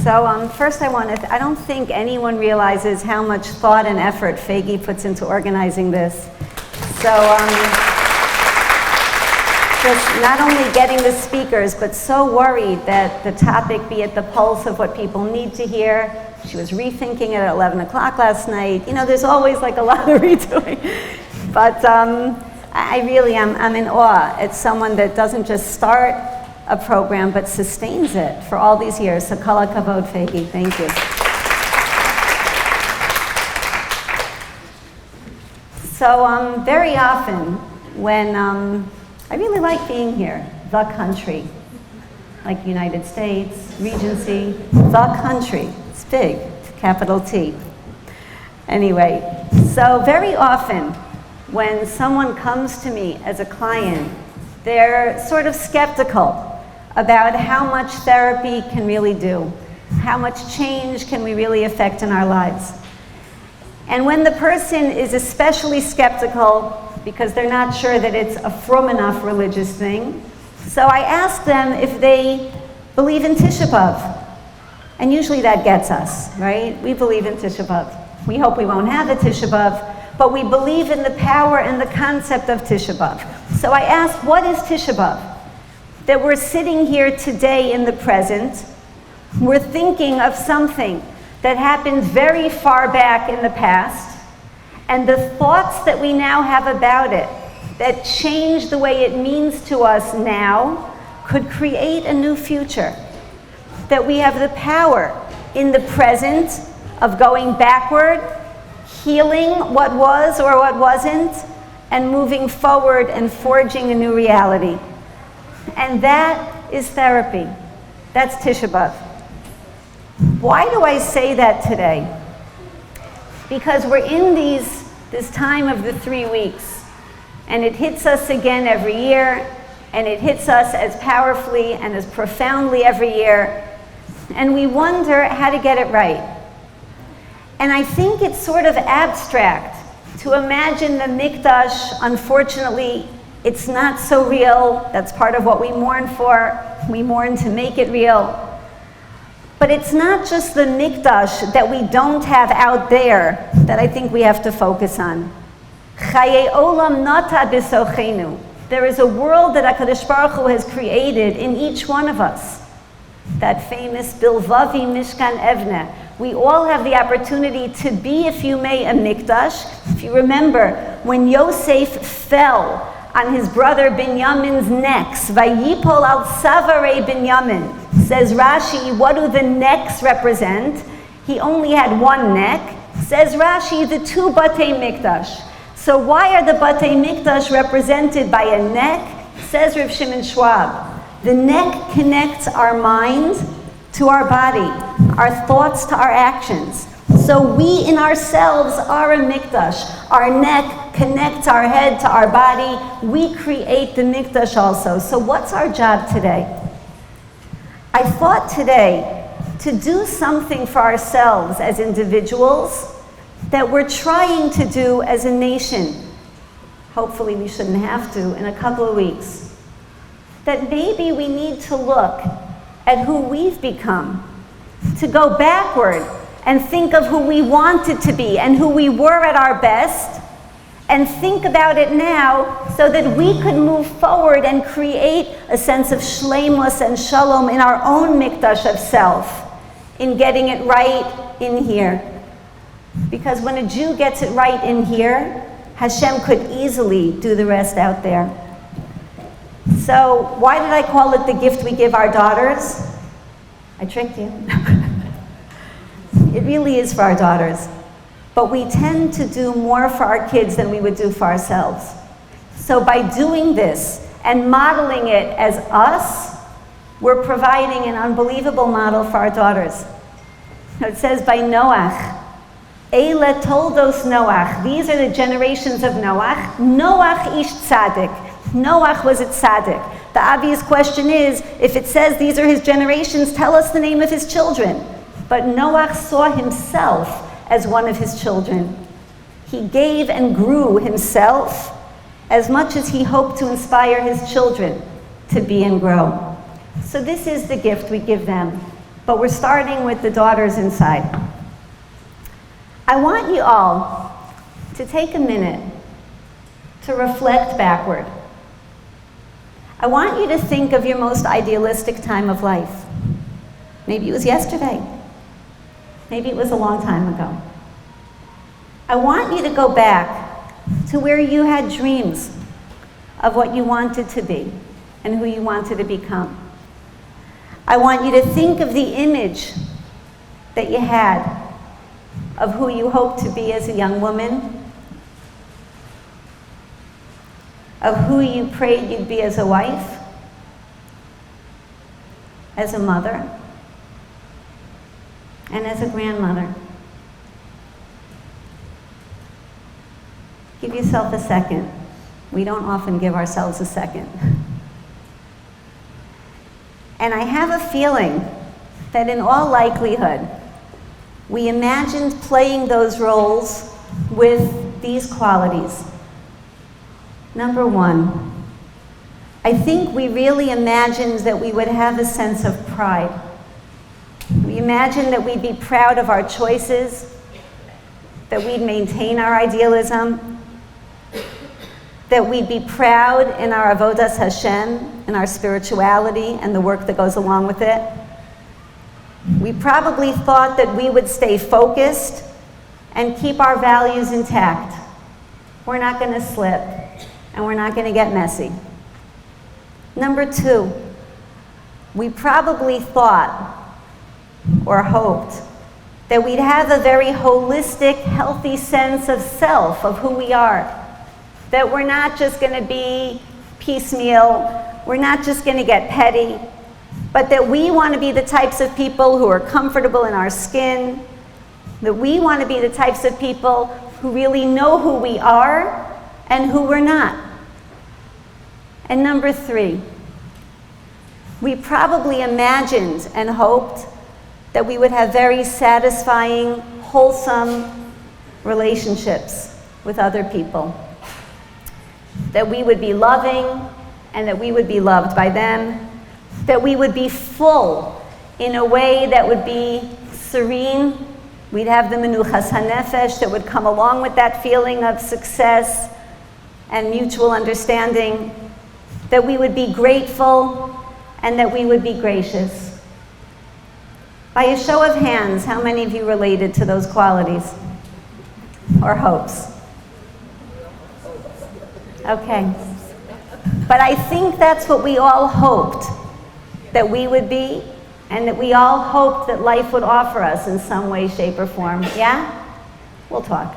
First I don't think anyone realizes how much thought and effort Fagi puts into organizing this. Just not only getting the speakers, but so worried that the topic be at the pulse of what people need to hear. She was rethinking it at 11 o'clock last night. You know, there's always like a lot of redoing. But I really am, I'm in awe at someone that doesn't just start a program, but sustains it for all these years. So kol hakavod, Fagi, thank you. So very often when, I really like being here, the country, like United States, Regency, the country, it's big, capital T. Anyway, so very often when someone comes to me as a client, they're sort of skeptical about how much therapy can really do, how much change can we really affect in our lives. And when the person is especially skeptical because they're not sure that it's a frum enough religious thing, so I ask them if they believe in Tisha B'Av. And usually that gets us, right? We believe in Tisha B'Av. We hope we won't have a Tisha B'Av, but we believe in the power and the concept of Tisha B'Av. So I ask, what is Tisha B'Av? That we're sitting here today in the present, we're thinking of something that happened very far back in the past, and the thoughts that we now have about it that change the way it means to us now could create a new future. That we have the power in the present of going backward, healing what was or what wasn't, and moving forward and forging a new reality. And that is therapy. That's Tisha B'Av. Why do I say that today? Because we're in this time of the 3 weeks, and it hits us again every year, and it hits us as powerfully and as profoundly every year, and we wonder how to get it right. And I think it's sort of abstract to imagine the Mikdash. Unfortunately, it's not so real. That's part of what we mourn for. We mourn to make it real. But it's not just the Mikdash that we don't have out there that I think we have to focus on. Chaye olam nata b'sochenu. There is a world that HaKadosh Baruch Hu has created in each one of us. That famous Bilvavi Mishkan Evne. We all have the opportunity to be, if you may, a Mikdash. If you remember, when Yosef fell on his brother Binyamin's necks, Vayipol al Savare Binyamin, says Rashi, what do the necks represent? He only had one neck. Says Rashi, the two Batei Mikdash. So why are the Batei Mikdash represented by a neck? Says Rav Shimon Schwab. The neck connects our mind to our body, our thoughts to our actions. So we in ourselves are a mikdash. Our neck connects our head to our body. We create the mikdash also. So what's our job today? I thought today to do something for ourselves as individuals that we're trying to do as a nation. Hopefully we shouldn't have to in a couple of weeks. That maybe we need to look at who we've become, to go backward and think of who we wanted to be and who we were at our best, and think about it now so that we could move forward and create a sense of shleimus and shalom in our own mikdash of self, in getting it right in here. Because when a Jew gets it right in here, Hashem could easily do the rest out there. So why did I call it the gift we give our daughters? I tricked you. It really is for our daughters. But we tend to do more for our kids than we would do for ourselves. So by doing this and modeling it as us, we're providing an unbelievable model for our daughters. It says by Noach, Eile toldos Noach. These are the generations of Noach. Noach ish tzaddik. Noach was a tzaddik. The obvious question is, if it says these are his generations, tell us the name of his children. But Noach saw himself as one of his children. He gave and grew himself as much as he hoped to inspire his children to be and grow. So this is the gift we give them. but we're starting with the daughters inside. I want you all to take a minute to reflect backward. I want you to think of your most idealistic time of life. Maybe it was yesterday. Maybe it was a long time ago. I want you to go back to where you had dreams of what you wanted to be and who you wanted to become. I want you to think of the image that you had of who you hoped to be as a young woman, of who you prayed you'd be as a wife, as a mother, and as a grandmother. Give yourself a second. We don't often give ourselves a second. And I have a feeling that in all likelihood, we imagined playing those roles with these qualities. Number one, I think we really imagined that we would have a sense of pride. We imagined that we'd be proud of our choices, that we'd maintain our idealism, that we'd be proud in our avodas Hashem, in our spirituality and the work that goes along with it. We probably thought that we would stay focused and keep our values intact. We're not going to slip, and we're not going to get messy. Number two, we probably thought or hoped that we'd have a very holistic, healthy sense of self, of who we are. That we're not just going to be piecemeal, we're not just going to get petty, but that we want to be the types of people who are comfortable in our skin, that we want to be the types of people who really know who we are and who we're not. And number three, we probably imagined and hoped that we would have very satisfying, wholesome relationships with other people. That we would be loving and that we would be loved by them. That we would be full in a way that would be serene. We'd have the menuchas hanefesh that would come along with that feeling of success and mutual understanding. That we would be grateful and that we would be gracious. By a show of hands, how many of you related to those qualities or hopes? Okay. But I think that's what we all hoped that we would be, and that we all hoped that life would offer us in some way, shape, or form. Yeah? We'll talk.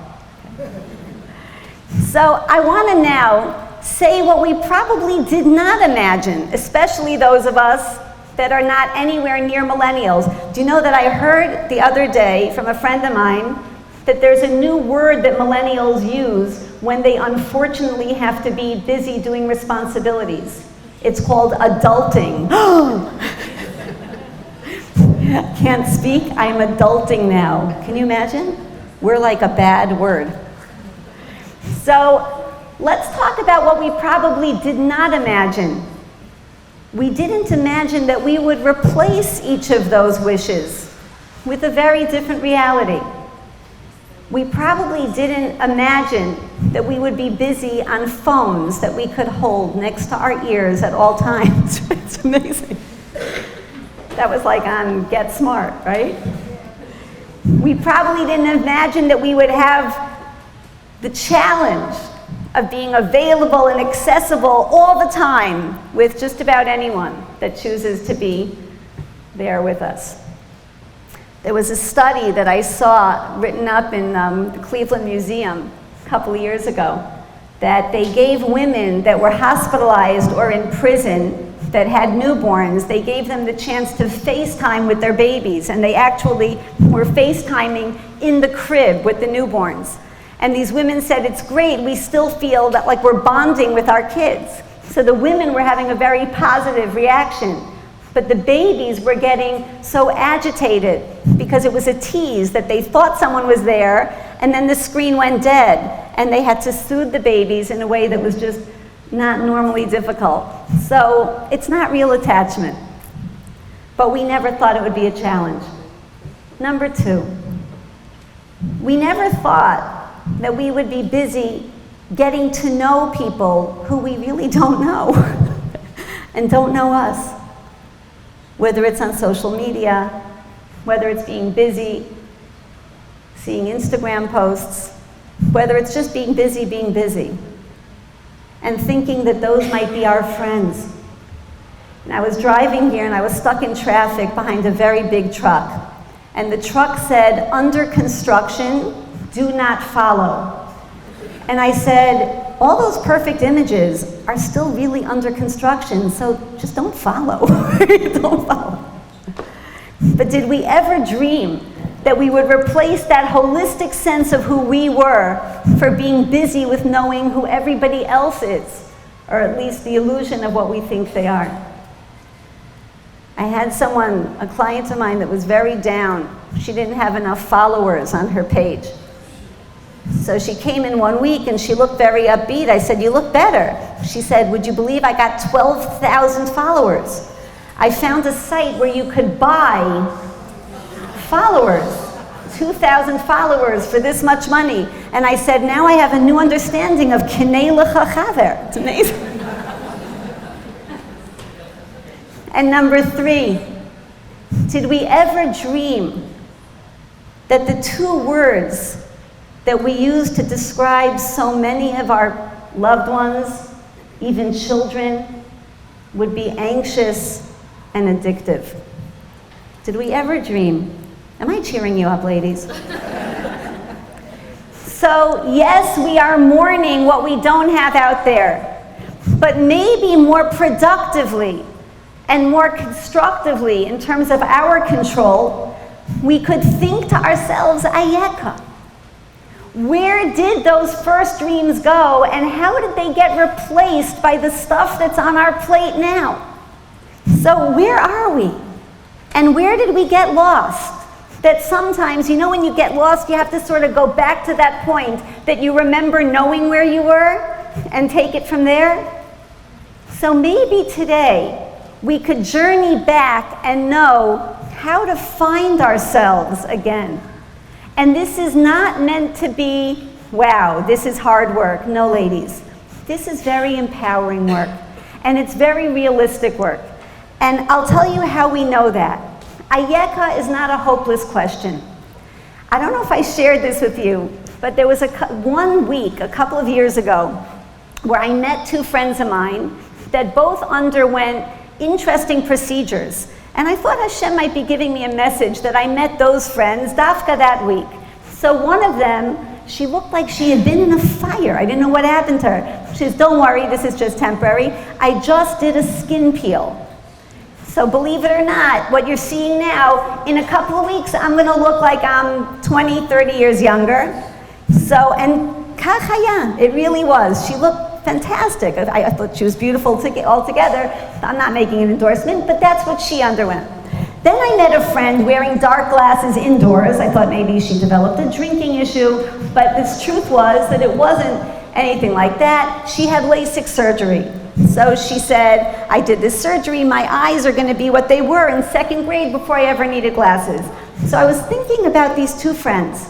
So I want to now say what we probably did not imagine, especially those of us that are not anywhere near millennials. Do you know that I heard the other day from a friend of mine that there's a new word that millennials use when they unfortunately have to be busy doing responsibilities. It's called adulting. Can't speak, I'm adulting now. Can you imagine? We're like a bad word. So let's talk about what we probably did not imagine. We didn't imagine that we would replace each of those wishes with a very different reality. We probably didn't imagine that we would be busy on phones that we could hold next to our ears at all times. It's amazing. That was like on Get Smart, right? We probably didn't imagine that we would have the challenge of being available and accessible all the time with just about anyone that chooses to be there with us. There was a study that I saw written up in the Cleveland Museum a couple of years ago that they gave women that were hospitalized or in prison that had newborns, they gave them the chance to FaceTime with their babies, and they actually were FaceTiming in the crib with the newborns. And these women said, it's great, we still feel that like we're bonding with our kids. So the women were having a very positive reaction. But the babies were getting so agitated because it was a tease that they thought someone was there, and then the screen went dead, and they had to soothe the babies in a way that was just not normally difficult. So it's not real attachment. but we never thought it would be a challenge. Number 2, we never thought that we would be busy getting to know people who we really don't know and don't know us. Whether it's on social media, whether it's being busy, seeing Instagram posts, whether it's just being busy, and thinking that those might be our friends. And I was driving here and I was stuck in traffic behind a very big truck. And the truck said, "Under construction, do not follow." And I said, all those perfect images are still really under construction, so just don't follow. Don't follow. But did we ever dream that we would replace that holistic sense of who we were for being busy with knowing who everybody else is, or at least the illusion of what we think they are? I had someone, a client of mine, that was very down. She didn't have enough followers on her page. So she came in one week and she looked very upbeat. I said, "You look better." She said, "Would you believe I got 12,000 followers? I found a site where you could buy followers, 2,000 followers for this much money." And I said, "Now I have a new understanding of kinei lecha chaver." It's amazing. And number 3, did we ever dream that the 2 words that we use to describe so many of our loved ones, even children, would be anxious and addictive? Did we ever dream? Am I cheering you up, ladies? So yes, we are mourning what we don't have out there, but maybe more productively and more constructively in terms of our control, we could think to ourselves, ayeka. Where did those first dreams go, and how did they get replaced by the stuff that's on our plate now? So where are we? And where did we get lost? That sometimes, you know, when you get lost, you have to sort of go back to that point that you remember knowing where you were and take it from there. So maybe today we could journey back and know how to find ourselves again. And this is not meant to be, wow, this is hard work. No, ladies. This is very empowering work. And it's very realistic work. And I'll tell you how we know that. Ayeka is not a hopeless question. I don't know if I shared this with you, but there was one week, a couple of years ago, where I met 2 friends of mine that both underwent interesting procedures. And I thought Hashem might be giving me a message that I met those friends dafka that week. So one of them, she looked like she had been in a fire. I didn't know what happened to her. She says, "Don't worry, this is just temporary. I just did a skin peel." So believe it or not, what you're seeing now, in a couple of weeks, I'm going to look like I'm 20, 30 years younger. So, and kachaya, it really was. She looked fantastic. I thought she was beautiful altogether. I'm not making an endorsement, but that's what she underwent. Then I met a friend wearing dark glasses indoors. I thought maybe she developed a drinking issue, but the truth was that it wasn't anything like that. She had LASIK surgery. So she said, "I did this surgery, my eyes are going to be what they were in 2nd grade before I ever needed glasses." So I was thinking about these 2 friends,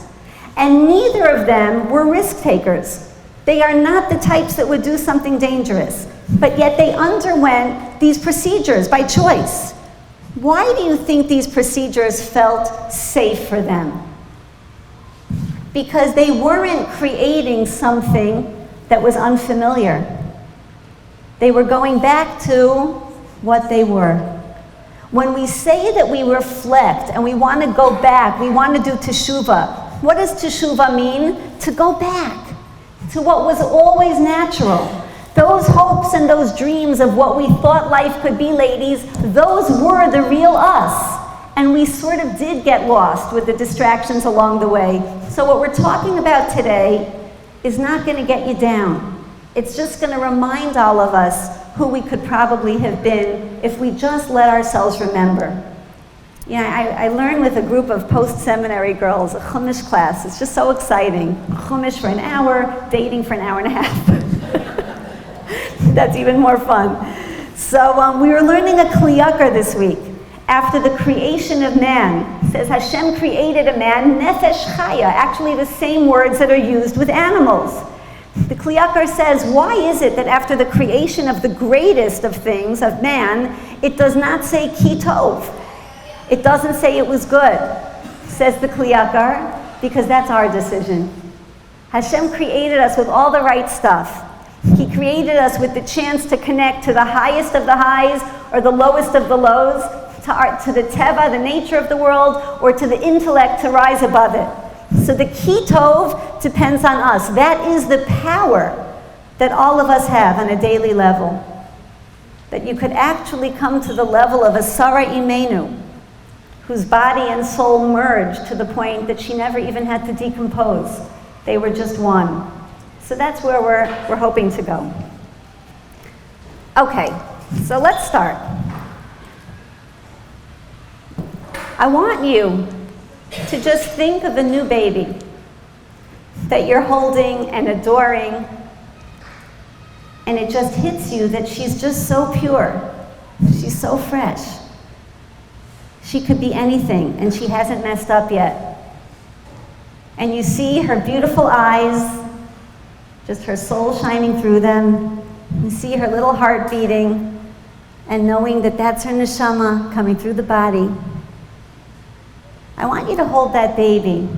and neither of them were risk takers. They are not the types that would do something dangerous, but yet they underwent these procedures by choice. Why do you think these procedures felt safe for them? Because they weren't creating something that was unfamiliar. They were going back to what they were. When we say that we reflect and we want to go back, we want to do teshuvah. What does teshuvah mean? To go back to what was always natural. Those hopes and those dreams of what we thought life could be, ladies, those were the real us. And we sort of did get lost with the distractions along the way. So what we're talking about today is not going to get you down. It's just going to remind all of us who we could probably have been if we just let ourselves remember. Yeah, I learned with a group of post-seminary girls, a Chumash class. It's just so exciting. Chumash for an hour, dating for an hour and a half. That's even more fun. So we were learning a kliyakar this week. after the creation of man, it says Hashem created a man, nefesh chaya, actually the same words that are used with animals. The Kli Yakar says, why is it that after the creation of the greatest of things, of man, it does not say ki tov? It doesn't say it was good, says the Kli Yakar, because that's our decision. Hashem created us with all the right stuff. He created us with the chance to connect to the highest of the highs or the lowest of the lows, to the teva, the nature of the world, or to the intellect to rise above it. So the ki tov depends on us. That is the power that all of us have on a daily level. That you could actually come to the level of a Sarah Imenu, whose body and soul merged to the point that she never even had to decompose. They were just one. So that's where we're hoping to go. Okay, so let's start. I want you to just think of a new baby that you're holding and adoring, and it just hits you that she's just so pure. She's so fresh. She could be anything, and she hasn't messed up yet. And you see her beautiful eyes, just her soul shining through them. You see her little heart beating, and knowing that that's her neshama coming through the body. I want you to hold that baby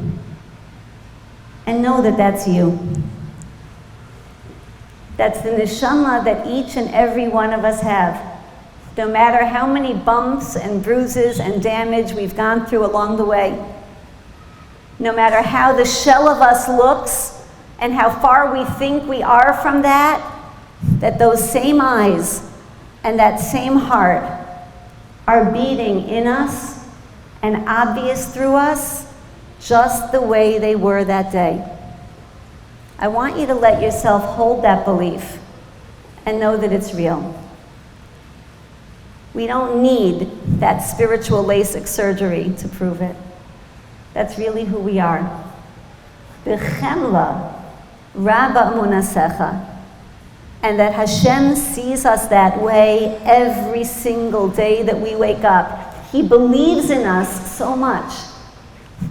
and know that that's you. That's the neshama that each and every one of us have. No matter how many bumps and bruises and damage we've gone through along the way, no matter how the shell of us looks and how far we think we are from that those same eyes and that same heart are beating in us and obvious through us just the way they were that day. I want you to let yourself hold that belief and know that it's real. We don't need that spiritual LASIK surgery to prove it. That's really who we are. B'chemla rabba munasecha. And that Hashem sees us that way every single day that we wake up. He believes in us so much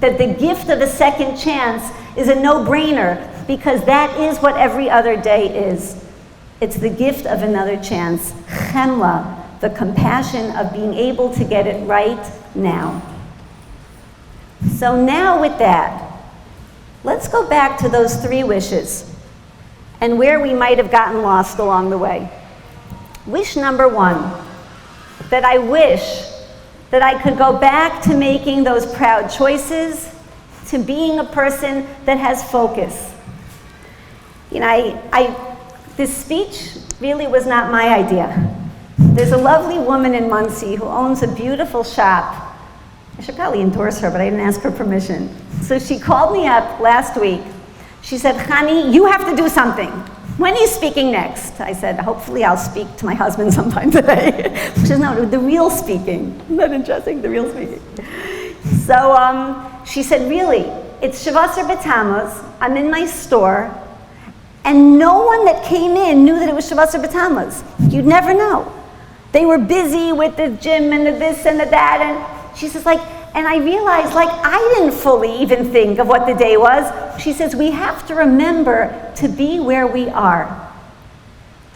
that the gift of a second chance is a no-brainer, because that is what every other day is. It's the gift of another chance. Chemla, the compassion of being able to get it right now. So now with that, let's go back to those 3 wishes and where we might have gotten lost along the way. Wish number 1, that I wish that I could go back to making those proud choices, to being a person that has focus. You know, this speech really was not my idea. There's a lovely woman in Muncie who owns a beautiful shop. I should probably endorse her, but I didn't ask her permission. So she called me up last week. She said, Chani, you have to do something. When are you speaking next? I said, hopefully I'll speak to my husband sometime today. She said, no, the real speaking. Isn't that interesting, the real speaking? So she said, really, it's Shavasar B'Tammuz. I'm in my store, and no one that came in knew that it was Shavasar B'Tammuz. You'd never know. They were busy with the gym and the this and the that, and she says, and I realized, I didn't fully even think of what the day was. She says, we have to remember to be where we are.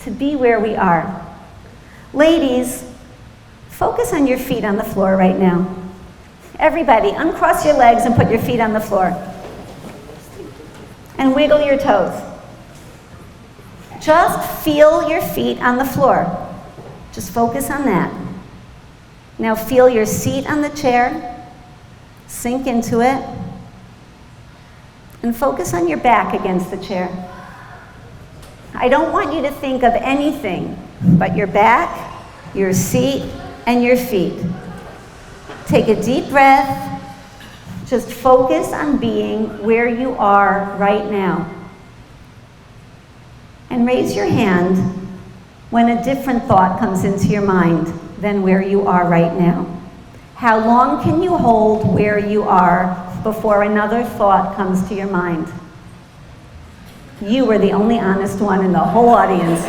To be where we are. Ladies, focus on your feet on the floor right now. Everybody, uncross your legs and put your feet on the floor. And wiggle your toes. Just feel your feet on the floor. Just focus on that. Now feel your seat on the chair. Sink into it. And focus on your back against the chair. I don't want you to think of anything but your back, your seat, and your feet. Take a deep breath. Just focus on being where you are right now. And raise your hand when a different thought comes into your mind than where you are right now. How long can you hold where you are before another thought comes to your mind? You were the only honest one in the whole audience.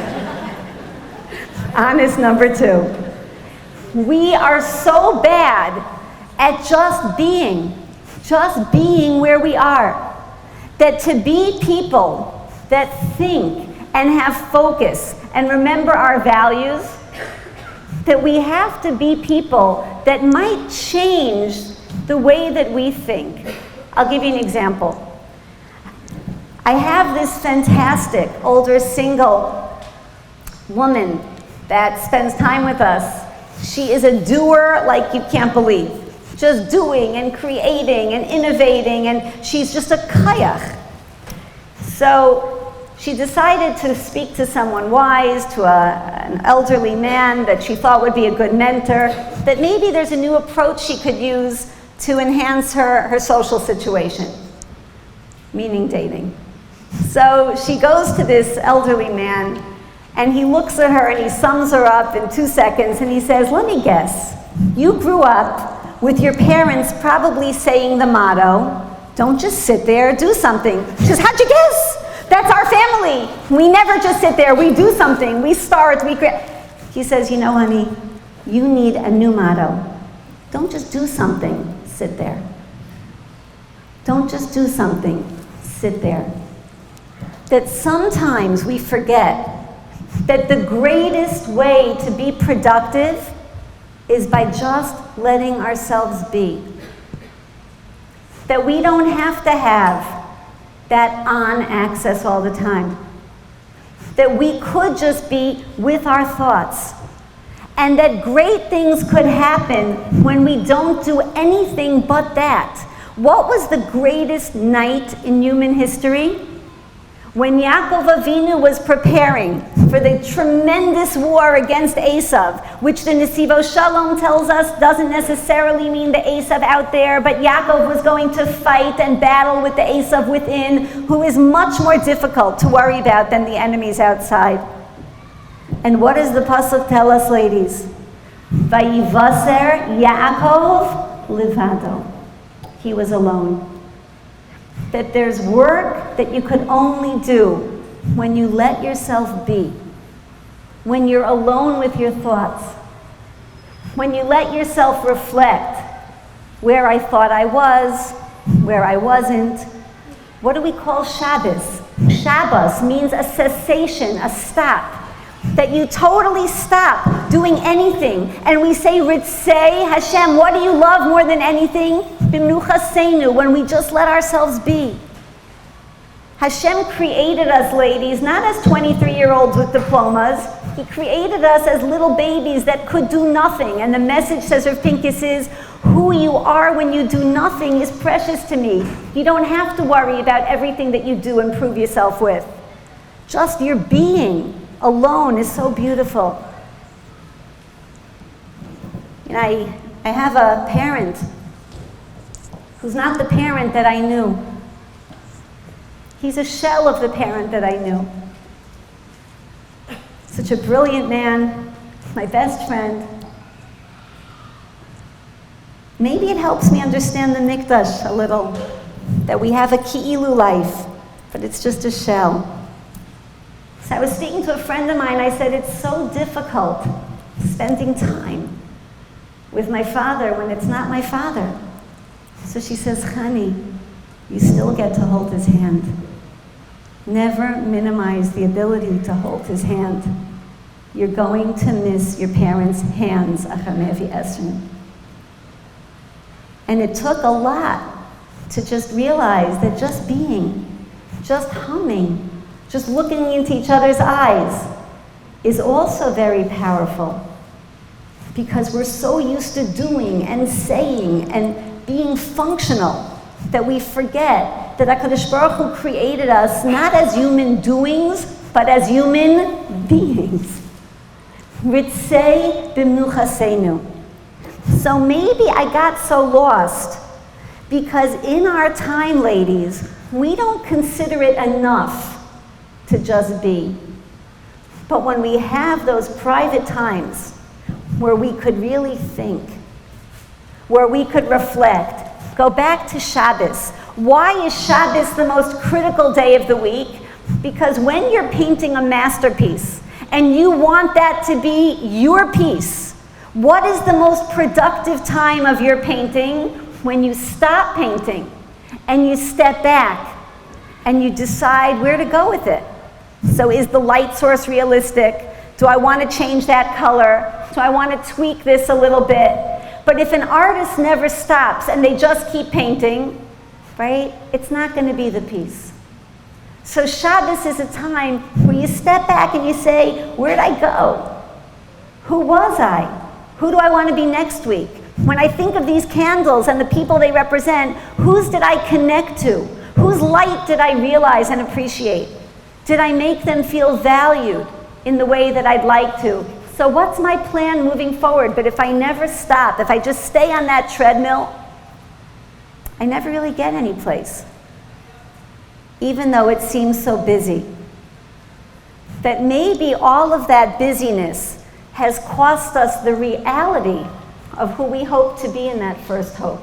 Honest number 2. We are so bad at just being where we are, that to be people that think and have focus and remember our values, that we have to be people that might change the way that we think. I'll give you an example. I have this fantastic older single woman that spends time with us. She is a doer like you can't believe. Just doing and creating and innovating, and she's just a kayach. So she decided to speak to someone wise, to an elderly man that she thought would be a good mentor, that maybe there's a new approach she could use to enhance her social situation, meaning dating. So she goes to this elderly man, and he looks at her and he sums her up in 2 seconds, and he says, let me guess, you grew up with your parents probably saying the motto, don't just sit there, do something. She says, how'd you guess? That's our family. We never just sit there, we do something, we start, we create. He says, you know, honey, you need a new motto. Don't just do something, sit there. Don't just do something, sit there. That sometimes we forget that the greatest way to be productive is by just letting ourselves be. That we don't have to have that on access all the time. That we could just be with our thoughts. And that great things could happen when we don't do anything but that. What was the greatest night in human history? When Yaakov Avinu was preparing for the tremendous war against Esav, which the Nesivo Shalom tells us doesn't necessarily mean the Esav out there, but Yaakov was going to fight and battle with the Esav within, who is much more difficult to worry about than the enemies outside. And what does the pasuk tell us, ladies? Vayivaser Yaakov Livado. He was alone. That there's work that you could only do when you let yourself be, when you're alone with your thoughts, when you let yourself reflect where I thought I was, where I wasn't. What do we call Shabbos? Shabbos means a cessation, a stop. That you totally stop doing anything. And we say, Ritzei Hashem, what do you love more than anything? B'mnuchaseinu, when we just let ourselves be. Hashem created us, ladies, not as 23-year-olds with diplomas. He created us as little babies that could do nothing. And the message, says Rav Pincus, is who you are when you do nothing is precious to me. You don't have to worry about everything that you do and prove yourself with. Just your being alone is so beautiful. And I have a parent who's not the parent that I knew. He's a shell of the parent that I knew. Such a brilliant man, my best friend. Maybe it helps me understand the Mikdash a little, that we have a ki'ilu life, but it's just a shell. So I was speaking to a friend of mine, I said, it's so difficult spending time with my father when it's not my father. So she says, Chani, you still get to hold his hand. Never minimize the ability to hold his hand. You're going to miss your parents' hands, Achamevi Esrin. And it took a lot to just realize that just being, just humming, just looking into each other's eyes is also very powerful, because we're so used to doing and saying and being functional that we forget that HaKadosh Baruch Hu created us not as human doings, but as human beings. Ritzei b'mnuchaseinu. So maybe I got so lost because in our time, ladies, we don't consider it enough to just be. But when we have those private times where we could really think, where we could reflect, go back to Shabbos. Why is Shabbos the most critical day of the week? Because when you're painting a masterpiece and you want that to be your piece, What is the most productive time of your painting? When you stop painting and you step back and you decide where to go with it. So is the light source realistic? Do I want to change that color? Do I want to tweak this a little bit? But if an artist never stops and they just keep painting, right, it's not going to be the piece. So Shabbos is a time where you step back and you say, where'd I go? Who was I? Who do I want to be next week? When I think of these candles and the people they represent, whose did I connect to? Whose light did I realize and appreciate? Did I make them feel valued in the way that I'd like to? So what's my plan moving forward? But if I never stop, if I just stay on that treadmill, I never really get any place. Even though it seems so busy. That maybe all of that busyness has cost us the reality of who we hope to be in that first hope.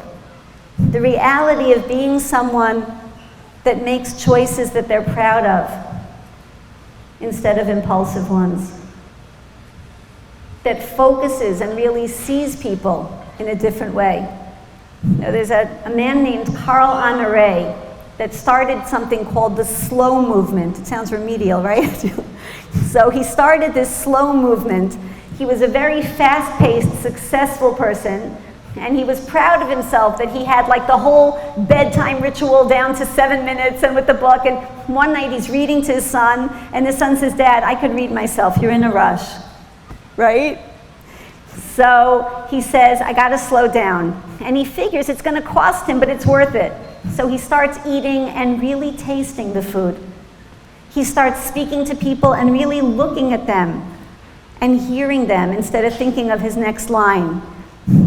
The reality of being someone that makes choices that they're proud of instead of impulsive ones. That focuses and really sees people in a different way. You know, there's a man named Carl Honore that started something called the slow movement. It sounds remedial, right? So he started this slow movement. He was a very fast-paced, successful person, and he was proud of himself that he had like the whole bedtime ritual down to 7 minutes and with the book. And one night he's reading to his son, and his son says, "Dad, I could read myself. You're in a rush." Right? So he says, I gotta slow down. And he figures it's gonna cost him, but it's worth it. So he starts eating and really tasting the food. He starts speaking to people and really looking at them and hearing them instead of thinking of his next line.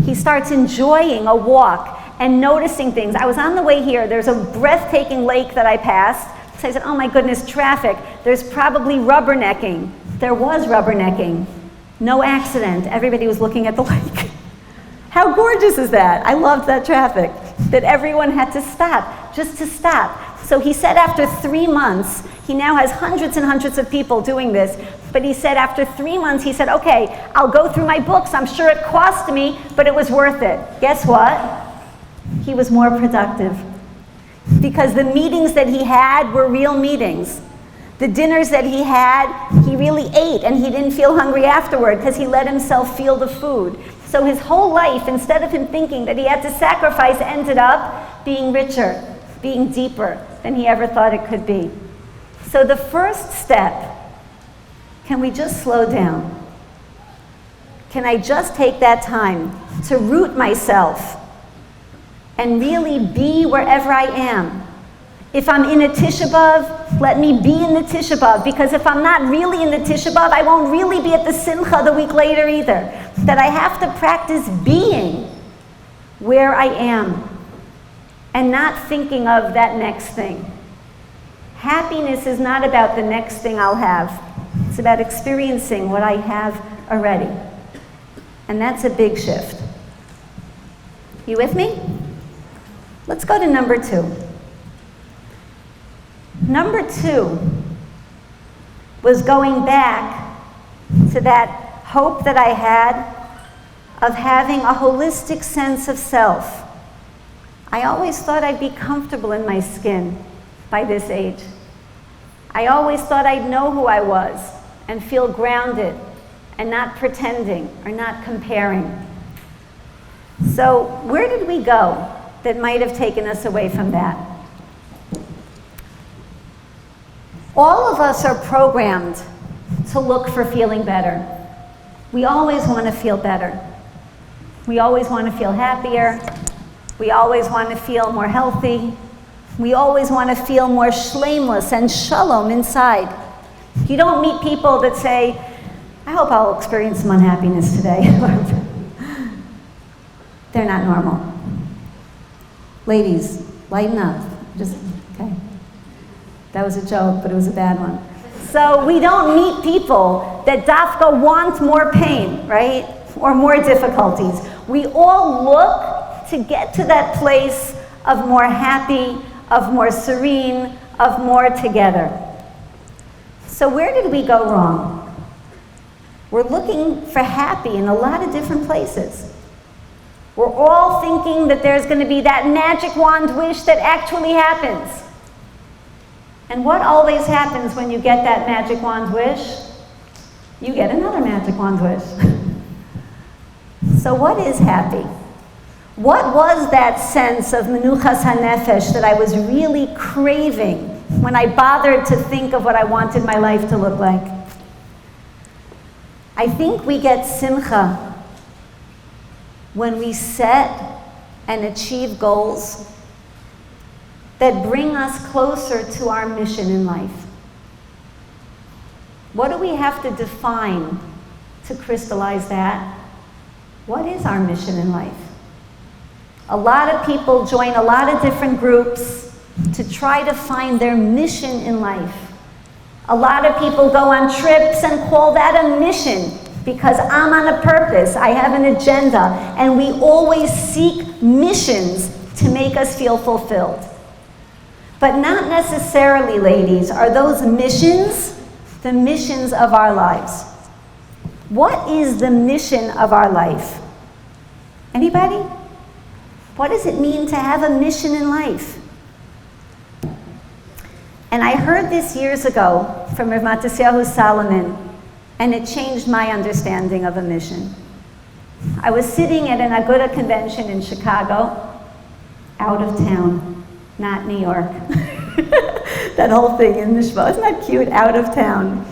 He starts enjoying a walk and noticing things. I was on the way here, there's a breathtaking lake that I passed. So I said, oh my goodness, traffic. There's probably rubbernecking. There was rubbernecking. No accident, everybody was looking at the lake. How gorgeous is that? I loved that traffic, that everyone had to stop, just to stop. So he said after 3 months, he now has hundreds and hundreds of people doing this, but he said after 3 months, he said, okay, I'll go through my books, I'm sure it cost me, but it was worth it. Guess what? He was more productive. Because the meetings that he had were real meetings. The dinners that he had, he really ate and he didn't feel hungry afterward because he let himself feel the food. So his whole life, instead of him thinking that he had to sacrifice, ended up being richer, being deeper than he ever thought it could be. So the first step, can we just slow down? Can I just take that time to root myself and really be wherever I am? If I'm in a Tisha B'Av, let me be in the Tisha B'Av, because if I'm not really in the Tisha B'Av, I won't really be at the Simcha the week later either. That I have to practice being where I am and not thinking of that next thing. Happiness is not about the next thing I'll have. It's about experiencing what I have already. And that's a big shift. You with me? Let's go to number 2. Number 2 was going back to that hope that I had of having a holistic sense of self. I always thought I'd be comfortable in my skin by this age. I always thought I'd know who I was and feel grounded and not pretending or not comparing. So where did we go that might have taken us away from that? All of us are programmed to look for feeling better. We always want to feel better. We always want to feel happier. We always want to feel more healthy. We always want to feel more shleimless and shalom inside. You don't meet people that say, I hope I'll experience some unhappiness today. They're not normal. Ladies, lighten up. Just, okay. That was a joke, but it was a bad one. So we don't meet people that dafka want more pain, right? Or more difficulties. We all look to get to that place of more happy, of more serene, of more together. So where did we go wrong? We're looking for happy in a lot of different places. We're all thinking that there's going to be that magic wand wish that actually happens. And what always happens when you get that magic wand wish? You get another magic wand wish. So what is happy? What was that sense of menuchas hanefesh that I was really craving when I bothered to think of what I wanted my life to look like? I think we get simcha when we set and achieve goals that bring us closer to our mission in life. What do we have to define to crystallize that? What is our mission in life? A lot of people join a lot of different groups to try to find their mission in life. A lot of people go on trips and call that a mission because I'm on a purpose, I have an agenda, and we always seek missions to make us feel fulfilled. But not necessarily, ladies, are those missions the missions of our lives. What is the mission of our life? Anybody? What does it mean to have a mission in life? And I heard this years ago from Rav Matisyahu Salomon, and it changed my understanding of a mission. I was sitting at an Aguda convention in Chicago, out of town, not New York. That whole thing in Mishpah, isn't that cute? Out of town.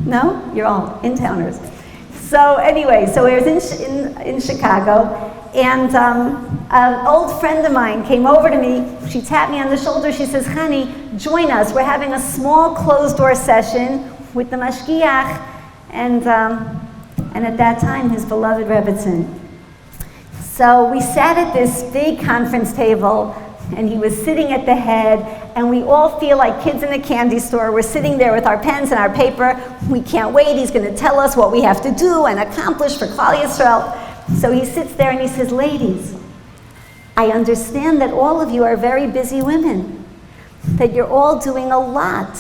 No? You're all in-towners. So anyway, so I was in Chicago, and an old friend of mine came over to me. She tapped me on the shoulder. She says, Chani, join us. We're having a small closed-door session with the mashgiach, and at that time, his beloved Rebbetzin. So we sat at this big conference table, and he was sitting at the head, and we all feel like kids in a candy store. We're sitting there with our pens and our paper. We can't wait. He's going to tell us what we have to do and accomplish for Klal Yisrael. So he sits there and he says, ladies, I understand that all of you are very busy women, that you're all doing a lot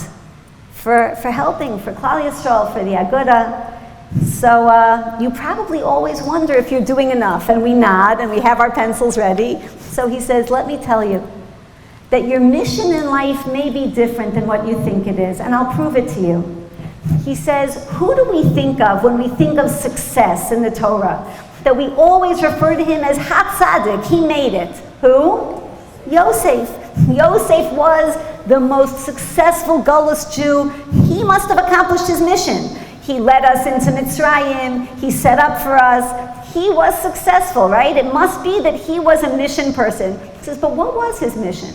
for helping, for Klal Yisrael, for the Aguda. So you probably always wonder if you're doing enough. And we nod and we have our pencils ready. So he says, let me tell you that your mission in life may be different than what you think it is. And I'll prove it to you. He says, who do we think of when we think of success in the Torah? That we always refer to him as Hatzadik. He made it. Who? Yosef. Yosef was the most successful Golos Jew. He must have accomplished his mission. He led us into Mitzrayim. He set up for us. He was successful, right? It must be that he was a mission person. He says, but what was his mission?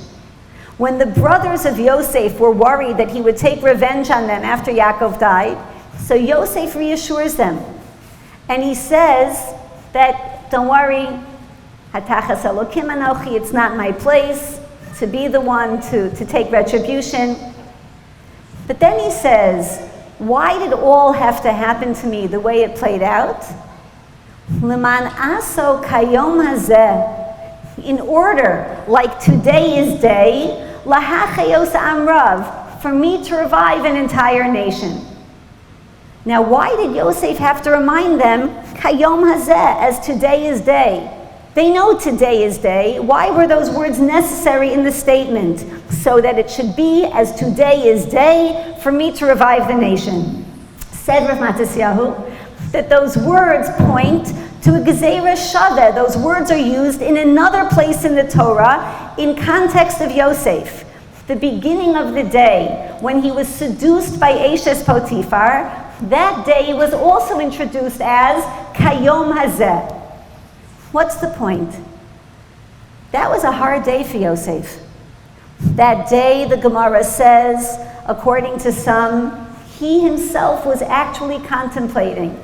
When the brothers of Yosef were worried that he would take revenge on them after Yaakov died, so Yosef reassures them. And he says that, don't worry, Hatachas Elokim Anochi, it's not my place to be the one to take retribution. But then he says, why did all have to happen to me the way it played out? L'man aso kayom hazeh, in order, like today is day, lahachayos amrav, for me to revive an entire nation. Now, why did Yosef have to remind them, kayom hazeh, as today is day? They know today is day. Why were those words necessary in the statement? So that it should be as today is day for me to revive the nation. Said Rav Matisyahu that those words point to a Gezerah Shaveh. Those words are used in another place in the Torah in context of Yosef. The beginning of the day when he was seduced by Eshes Potiphar, that day was also introduced as Kayom Hazeh. What's the point? That was a hard day for Yosef. That day, the Gemara says, according to some, he himself was actually contemplating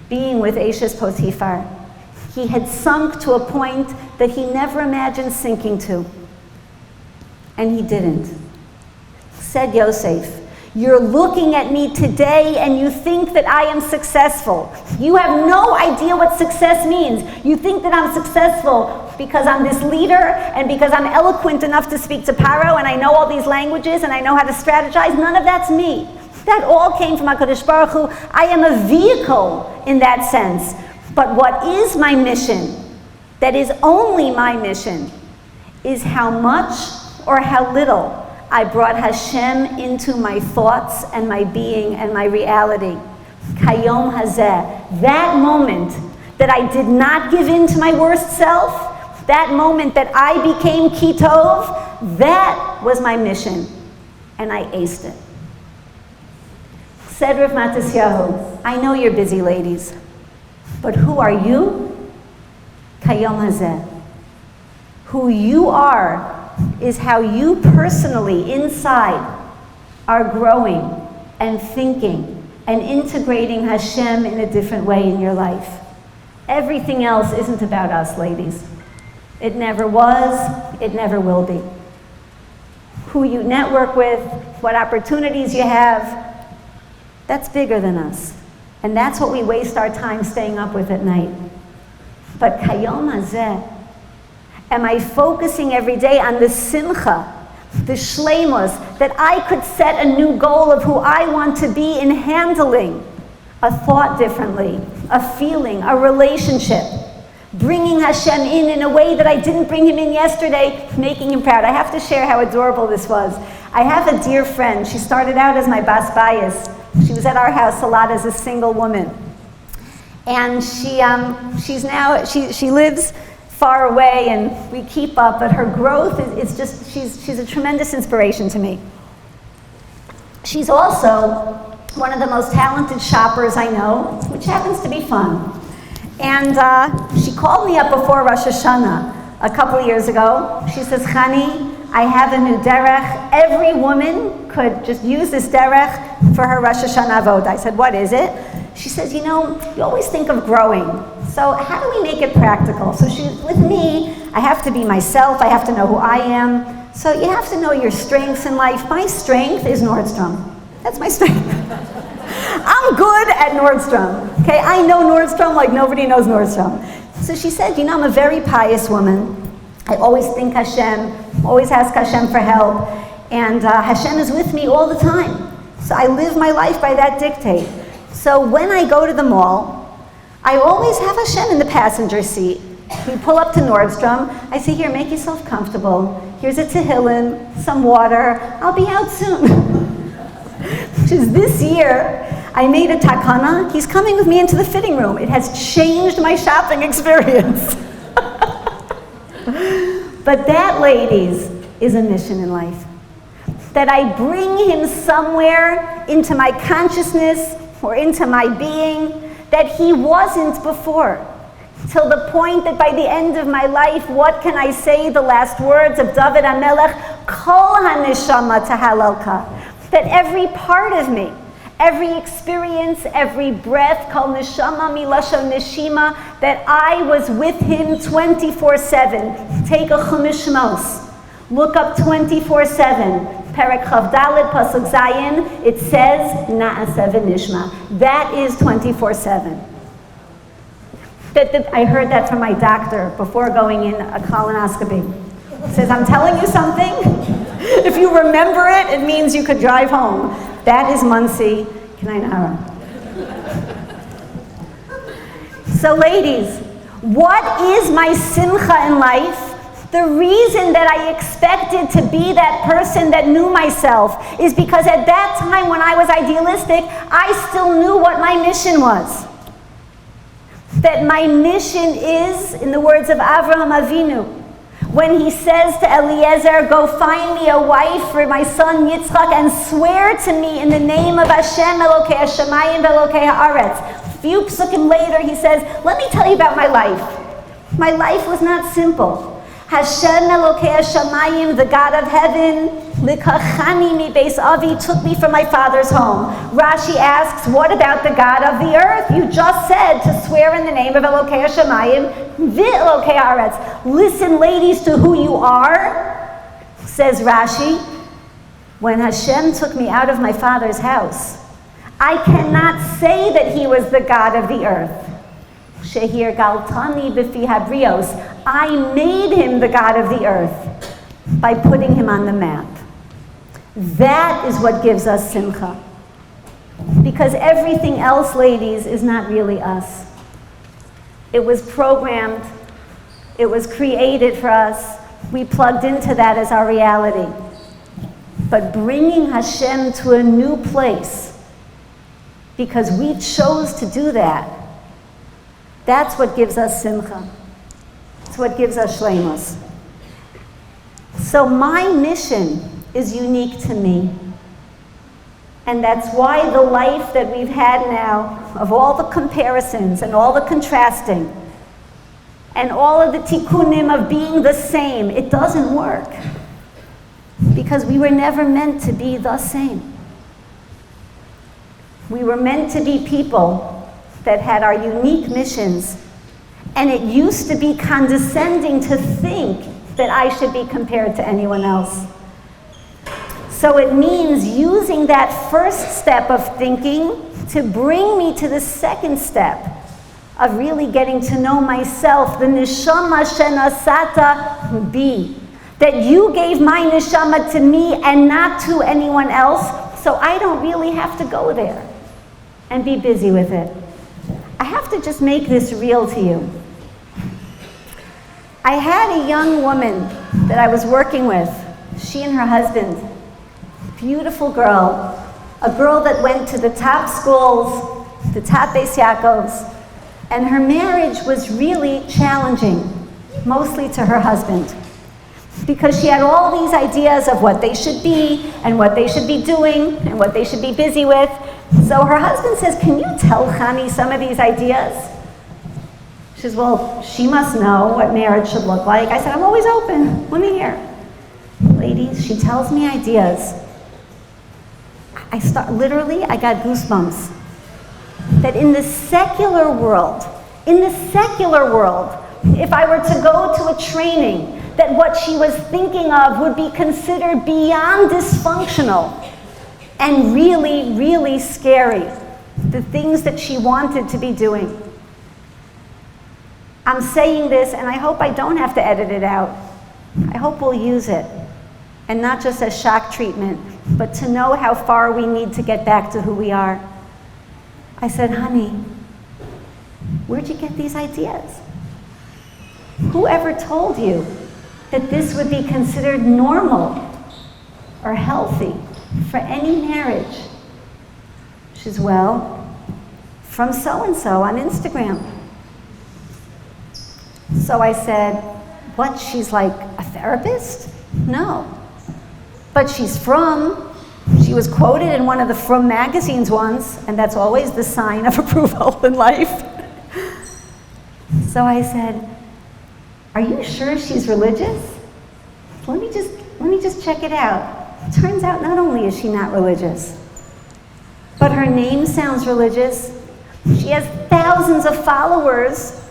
being with Eshes Potiphar. He had sunk to a point that he never imagined sinking to. And he didn't. Said Yosef, you're looking at me today and you think that I am successful. You have no idea what success means. You think that I'm successful because I'm this leader and because I'm eloquent enough to speak to Paro and I know all these languages and I know how to strategize. None of that's me. That all came from HaKadosh Baruch Hu. I am a vehicle in that sense. But what is my mission, that is only my mission, is how much or how little I brought Hashem into my thoughts and my being and my reality. Kayom hazeh. That moment that I did not give in to my worst self, that moment that I became Kitov, that was my mission. And I aced it. Said Rav Matisyahu, I know you're busy, ladies, but who are you? Kayom hazeh. Who you are is how you personally, inside, are growing and thinking and integrating Hashem in a different way in your life. Everything else isn't about us, ladies. It never was, it never will be. Who you network with, what opportunities you have, that's bigger than us. And that's what we waste our time staying up with at night. But Kayom hazeh, am I focusing every day on the simcha, the shleimus, that I could set a new goal of who I want to be in handling a thought differently, a feeling, a relationship, bringing Hashem in a way that I didn't bring him in yesterday, making him proud. I have to share how adorable this was. I have a dear friend. She started out as my bas bayis. She was at our house a lot as a single woman. And she lives far away and we keep up, but her growth is just, she's a tremendous inspiration to me. She's also one of the most talented shoppers I know, which happens to be fun. And she called me up before Rosh Hashanah a couple of years ago. She says, Chani, I have a new derech. Every woman could just use this derech for her Rosh Hashanah avodah. I said, what is it? She says, you always think of growing. So how do we make it practical? So with me, I have to be myself. I have to know who I am. So you have to know your strengths in life. My strength is Nordstrom. That's my strength. I'm good at Nordstrom. Okay, I know Nordstrom like nobody knows Nordstrom. So she said, I'm a very pious woman. I always think Hashem, always ask Hashem for help. And Hashem is with me all the time. So I live my life by that dictate. So when I go to the mall, I always have Hashem in the passenger seat. We pull up to Nordstrom. I say, here, make yourself comfortable. Here's a tehillim, some water. I'll be out soon. Which is this year, I made a takana. He's coming with me into the fitting room. It has changed my shopping experience. But that, ladies, is a mission in life. That I bring him somewhere into my consciousness or into my being that he wasn't before. Till the point that by the end of my life, what can I say? The last words of David HaMelech, Kol HaNeshama Tahalalka. That every part of me, every experience, every breath, Kol Neshama Milashon Neshima, that I was with him 24/7. Take a Chumash Shmos. Look up 24/7. Perek Chav Dalet Pasuk Zayin, it says, Na'aseh v'nishma. That is 24/7. I heard that from my doctor before going in a colonoscopy. It says, I'm telling you something. If you remember it, it means you could drive home. That is Muncie. K'nai Nahara. So ladies, what is my simcha in life? The reason that I expected to be that person that knew myself is because at that time when I was idealistic, I still knew what my mission was. That my mission is, in the words of Avraham Avinu, when he says to Eliezer, go find me a wife for my son Yitzchak and swear to me in the name of Hashem Elokei Hashemayim Elokei Haaretz. A few psukim later he says, let me tell you about my life. My life was not simple. Hashem Elokei Hashemayim, the God of heaven, Likachani mi beis avi, took me from my father's home. Rashi asks, what about the God of the earth? You just said to swear in the name of Elokei Hashemayim, v'Elokei Haaretz. Listen, ladies, to who you are, says Rashi. When Hashem took me out of my father's house, I cannot say that he was the God of the earth. Shehir galtani b'fi habrios. I made him the God of the earth by putting him on the map. That is what gives us simcha. Because everything else, ladies, is not really us. It was programmed, it was created for us. We plugged into that as our reality. But bringing Hashem to a new place, because we chose to do that, that's what gives us simcha. It's what gives us shleimus. So my mission is unique to me. And that's why the life that we've had now, of all the comparisons and all the contrasting, and all of the tikkunim of being the same, it doesn't work. Because we were never meant to be the same. We were meant to be people that had our unique missions, and it used to be condescending to think that I should be compared to anyone else. So it means using that first step of thinking to bring me to the second step of really getting to know myself, the neshama shenasata bi. That you gave my neshama to me and not to anyone else, so I don't really have to go there and be busy with it. I have to just make this real to you. I had a young woman that I was working with, she and her husband, beautiful girl, a girl that went to the top schools, the top Beis Yaakovs, and her marriage was really challenging, mostly to her husband. Because she had all these ideas of what they should be, and what they should be doing, and what they should be busy with. So her husband says, can you tell Chani some of these ideas? She says, well, she must know what marriage should look like. I said, I'm always open. Let me hear. Ladies, she tells me ideas. I got goosebumps. That in the secular world, if I were to go to a training, that what she was thinking of would be considered beyond dysfunctional and really, really scary. The things that she wanted to be doing. I'm saying this, and I hope I don't have to edit it out. I hope we'll use it. And not just as shock treatment, but to know how far we need to get back to who we are. I said, honey, where'd you get these ideas? Who ever told you that this would be considered normal or healthy for any marriage? She says, well, from so-and-so on Instagram. So I said, what, she's like a therapist? No. But she was quoted in one of the From magazines once, and that's always the sign of approval in life. So I said, are you sure she's religious? Let me just check it out. Turns out not only is she not religious, but her name sounds religious. She has thousands of followers,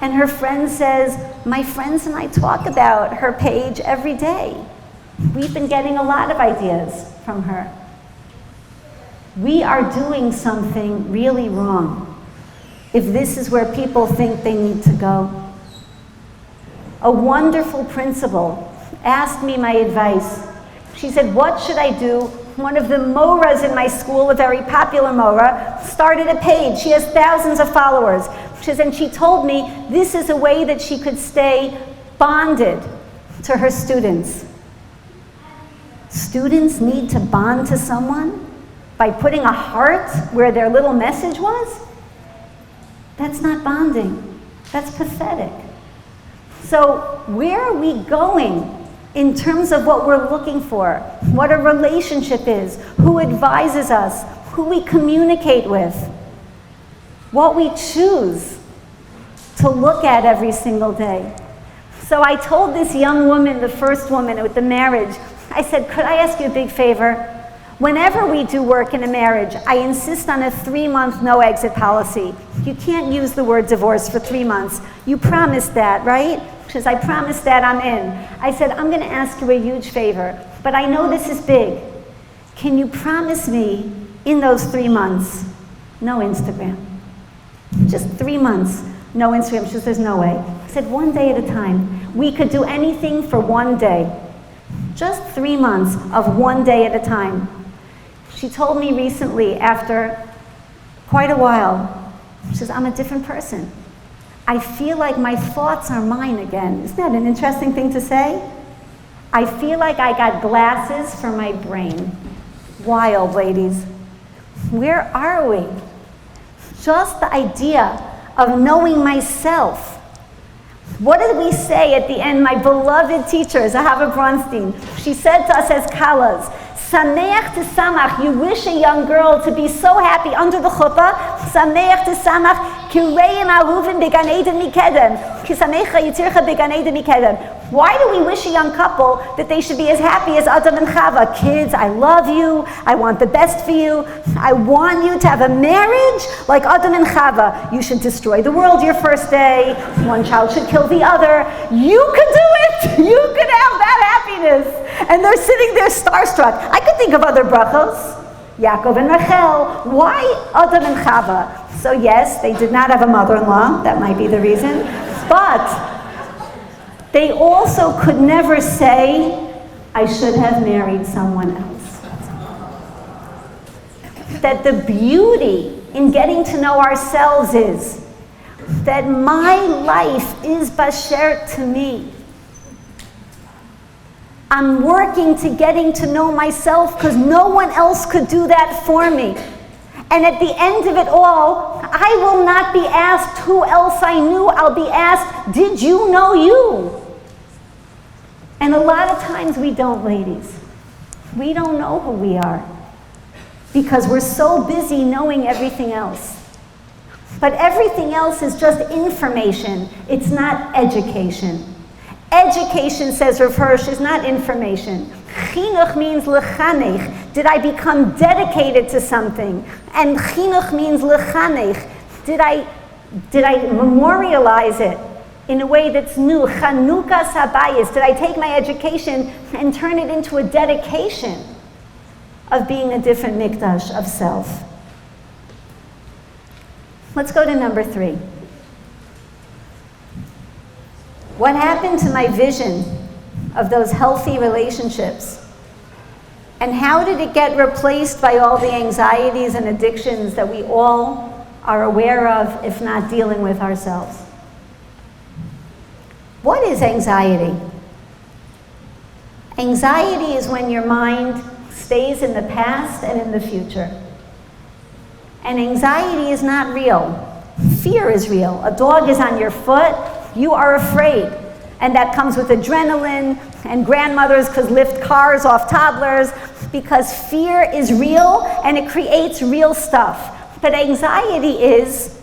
and her friend says, my friends and I talk about her page every day. We've been getting a lot of ideas from her. We are doing something really wrong if this is where people think they need to go. A wonderful principal asked me my advice. She said, what should I do? One of the moras in my school, a very popular mora, started a page. She has thousands of followers. And she told me this is a way that she could stay bonded to her students. Students need to bond to someone by putting a heart where their little message was? That's not bonding. That's pathetic. So where are we going in terms of what we're looking for? What a relationship is, who advises us, who we communicate with, what we choose to look at every single day. So I told this young woman, the first woman with the marriage, I said, could I ask you a big favor? Whenever we do work in a marriage, I insist on a 3-month no exit policy. You can't use the word divorce for 3 months. You promised that, right? She says, I promised that, I'm in. I said, I'm going to ask you a huge favor, but I know this is big. Can you promise me in those 3 months, no Instagram? Just 3 months, no Instagram. She says, there's no way. I said, 1 day at a time. We could do anything for 1 day. Just 3 months of 1 day at a time. She told me recently, after quite a while, she says, I'm a different person. I feel like my thoughts are mine again. Isn't that an interesting thing to say? I feel like I got glasses for my brain. Wild, ladies. Where are we? Just the idea of knowing myself. What did we say at the end? My beloved teacher, Zahava Bronstein, she said to us as Kalas, Sameach to Samach, you wish a young girl to be so happy under the chuppah, Sameach to Samach, Kireim Aruvim Began Eden Mikedem, Kisamecha Yitzircha Began Eden Mikedem. Why do we wish a young couple that they should be as happy as Adam and Chava? Kids, I love you, I want the best for you, I want you to have a marriage like Adam and Chava. You should destroy the world your first day, one child should kill the other. You could do it! You could have that happiness! And they're sitting there starstruck. I could think of other brachos. Yaakov and Rachel. Why Adam and Chava? So yes, they did not have a mother-in-law. That might be the reason. But they also could never say, I should have married someone else. That the beauty in getting to know ourselves is that my life is basher to me. I'm working to getting to know myself because no one else could do that for me. And at the end of it all, I will not be asked who else I knew. I'll be asked, did you know you? And a lot of times we don't, ladies. We don't know who we are because we're so busy knowing everything else. But everything else is just information. It's not education. Education, says Rav Hirsch, is not information. Chinuch means lechanech. Did I become dedicated to something? And chinuch means lechanech. Did I memorialize it in a way that's new? Chanukas habayis. Did I take my education and turn it into a dedication of being a different mikdash of self? Let's go to number 3. What happened to my vision of those healthy relationships? And how did it get replaced by all the anxieties and addictions that we all are aware of, if not dealing with ourselves? What is anxiety? Anxiety is when your mind stays in the past and in the future. And anxiety is not real. Fear is real. A dog is on your foot, you are afraid. And that comes with adrenaline, and grandmothers could lift cars off toddlers because fear is real and it creates real stuff. But anxiety is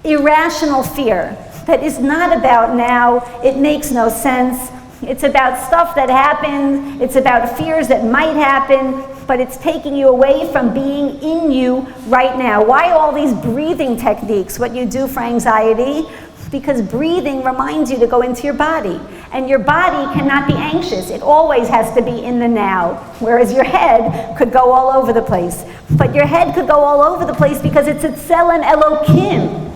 irrational fear that is not about now, it makes no sense. It's about stuff that happened, it's about fears that might happen, but it's taking you away from being in you right now. Why all these breathing techniques, what you do for anxiety? Because breathing reminds you to go into your body. And your body cannot be anxious. It always has to be in the now. Whereas your head could go all over the place. But your head could go all over the place because it's Tzelem Elokim.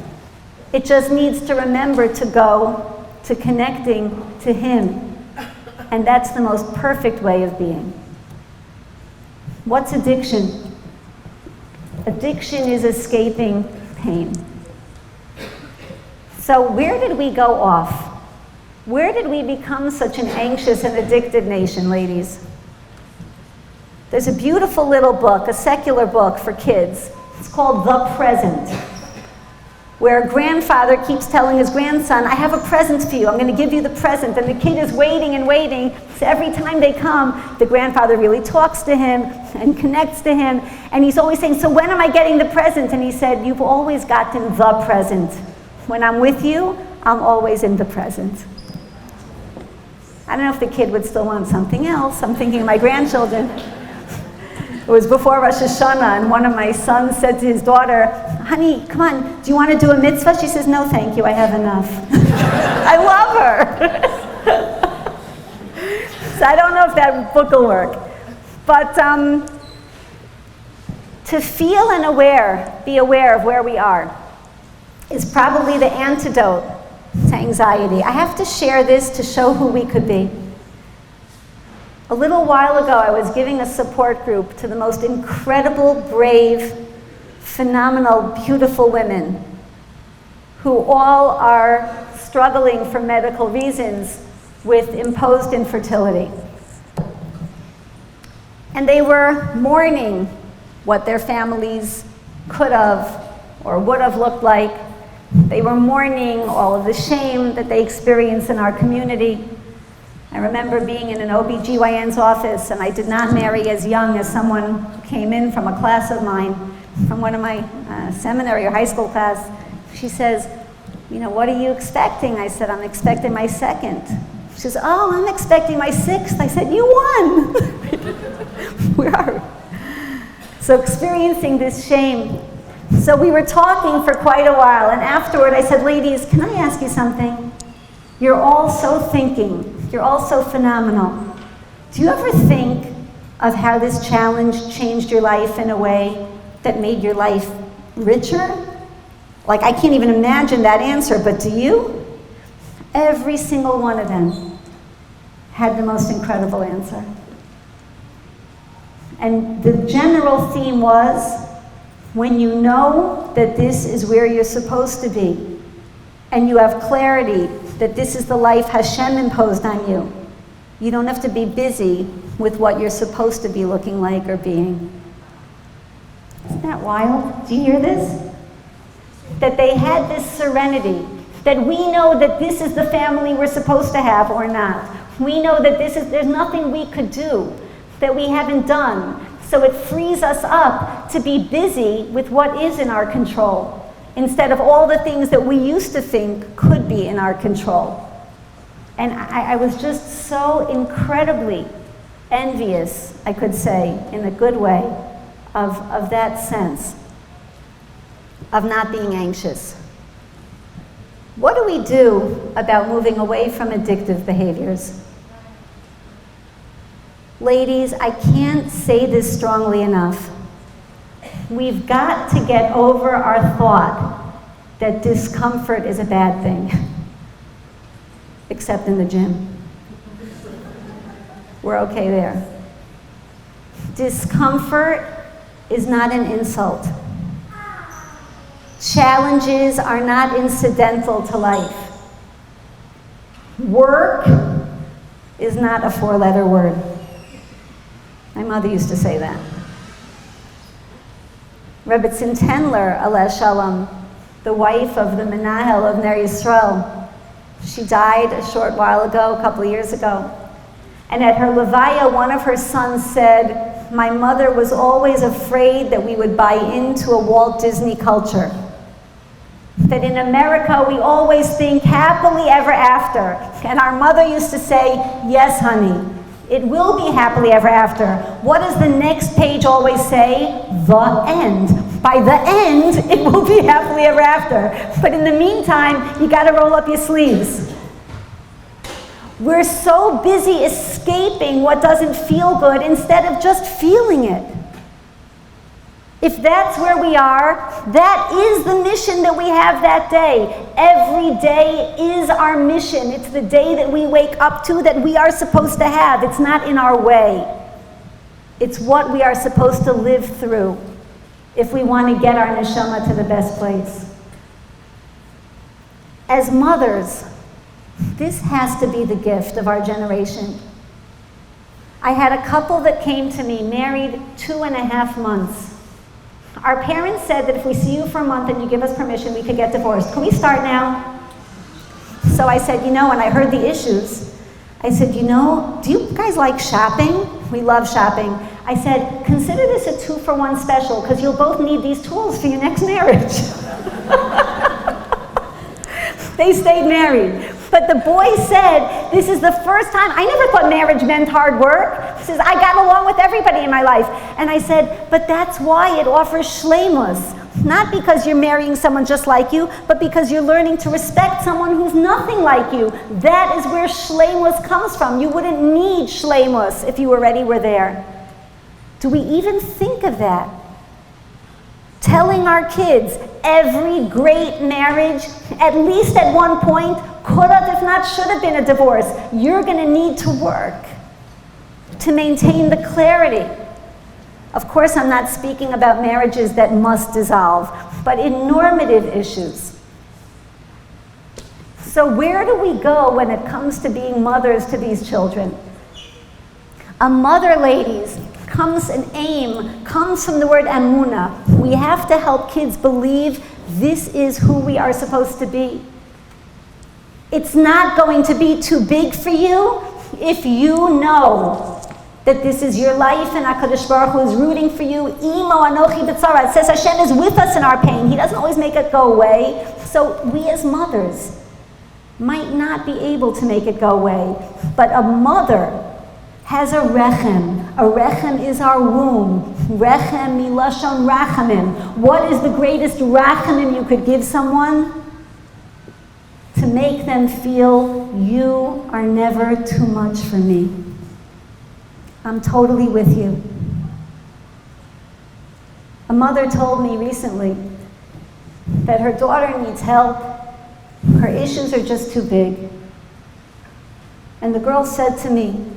It just needs to remember to go to connecting to Him. And that's the most perfect way of being. What's addiction? Addiction is escaping pain. So where did we go off? Where did we become such an anxious and addicted nation, ladies? There's a beautiful little book, a secular book for kids. It's called The Present, where a grandfather keeps telling his grandson, I have a present for you, I'm going to give you the present. And the kid is waiting and waiting. So every time they come, the grandfather really talks to him and connects to him. And he's always saying, so when am I getting the present? And he said, you've always gotten the present. When I'm with you, I'm always in the present. I don't know if the kid would still want something else. I'm thinking of my grandchildren. It was before Rosh Hashanah, and one of my sons said to his daughter, honey, come on, do you want to do a mitzvah? She says, no, thank you, I have enough. I love her. So I don't know if that book will work. But to feel and be aware of where we are, is probably the antidote to anxiety. I have to share this to show who we could be. A little while ago, I was giving a support group to the most incredible, brave, phenomenal, beautiful women who all are struggling for medical reasons with imposed infertility. And they were mourning what their families could have or would have looked like. They were mourning all of the shame that they experience in our community. I remember being in an OBGYN's office, and I did not marry as young as someone who came in from a class of mine, from one of my seminary or high school class. She says, you know, what are you expecting? I said, I'm expecting my second. She says, oh, I'm expecting my sixth. I said, you won. We are. So experiencing this shame. So we were talking for quite a while, and afterward I said, ladies, can I ask you something? You're all so thinking. You're all so phenomenal. Do you ever think of how this challenge changed your life in a way that made your life richer? Like, I can't even imagine that answer, but do you? Every single one of them had the most incredible answer. And the general theme was, when you know that this is where you're supposed to be, and you have clarity that this is the life Hashem imposed on you, you don't have to be busy with what you're supposed to be looking like or being. Isn't that wild? Do you hear this? That they had this serenity, that we know that this is the family we're supposed to have or not. We know that there's nothing we could do that we haven't done. So it frees us up to be busy with what is in our control, instead of all the things that we used to think could be in our control. And I was just so incredibly envious, I could say, in a good way, of that sense of not being anxious. What do we do about moving away from addictive behaviors? Ladies, I can't say this strongly enough. We've got to get over our thought that discomfort is a bad thing, except in the gym. We're okay there. Discomfort is not an insult. Challenges are not incidental to life. Work is not a four-letter word. My mother used to say that. Rebbetzin Tendler, Aleh Shalom, the wife of the Menahel of Ner Yisrael, she died a short while ago, a couple of years ago. And at her levaya, one of her sons said, my mother was always afraid that we would buy into a Walt Disney culture. That in America, we always think happily ever after. And our mother used to say, yes, honey, it will be happily ever after. What does the next page always say? The end. By the end, it will be happily ever after. But in the meantime, you gotta roll up your sleeves. We're so busy escaping what doesn't feel good instead of just feeling it. If that's where we are, that is the mission that we have that day. Every day is our mission. It's the day that we wake up to that we are supposed to have. It's not in our way. It's what we are supposed to live through if we want to get our neshama to the best place. As mothers, this has to be the gift of our generation. I had a couple that came to me, married 2.5 months. Our parents said that if we see you for a month and you give us permission, we could get divorced. Can we start now? So I said, when I heard the issues, I said, do you guys like shopping? We love shopping. I said, consider this a 2-for-1 special, because you'll both need these tools for your next marriage. They stayed married. But the boy said, this is the first time, I never thought marriage meant hard work. He says, I got along with everybody in my life. And I said, but that's why it offers shleimus. Not because you're marrying someone just like you, but because you're learning to respect someone who's nothing like you. That is where shleimus comes from. You wouldn't need shleimus if you already were there. Do we even think of that? Telling our kids, every great marriage, at least at one point, could have, if not should have been a divorce. You're going to need to work. to maintain the clarity. Of course, I'm not speaking about marriages that must dissolve, but in normative issues. So where do we go when it comes to being mothers to these children? A mother, ladies, comes from the word amuna. We have to help kids believe this is who we are supposed to be. It's not going to be too big for you if you know that this is your life and HaKadosh Baruch Hu is rooting for you. Imo anochi b'tzara. It says Hashem is with us in our pain. He doesn't always make it go away. So we as mothers might not be able to make it go away. But a mother has a rechem. A rechem is our womb. Rechem milashon rachamim. What is the greatest rachamim you could give someone? To make them feel you are never too much for me. I'm totally with you. A mother told me recently that her daughter needs help. Her issues are just too big. And the girl said to me,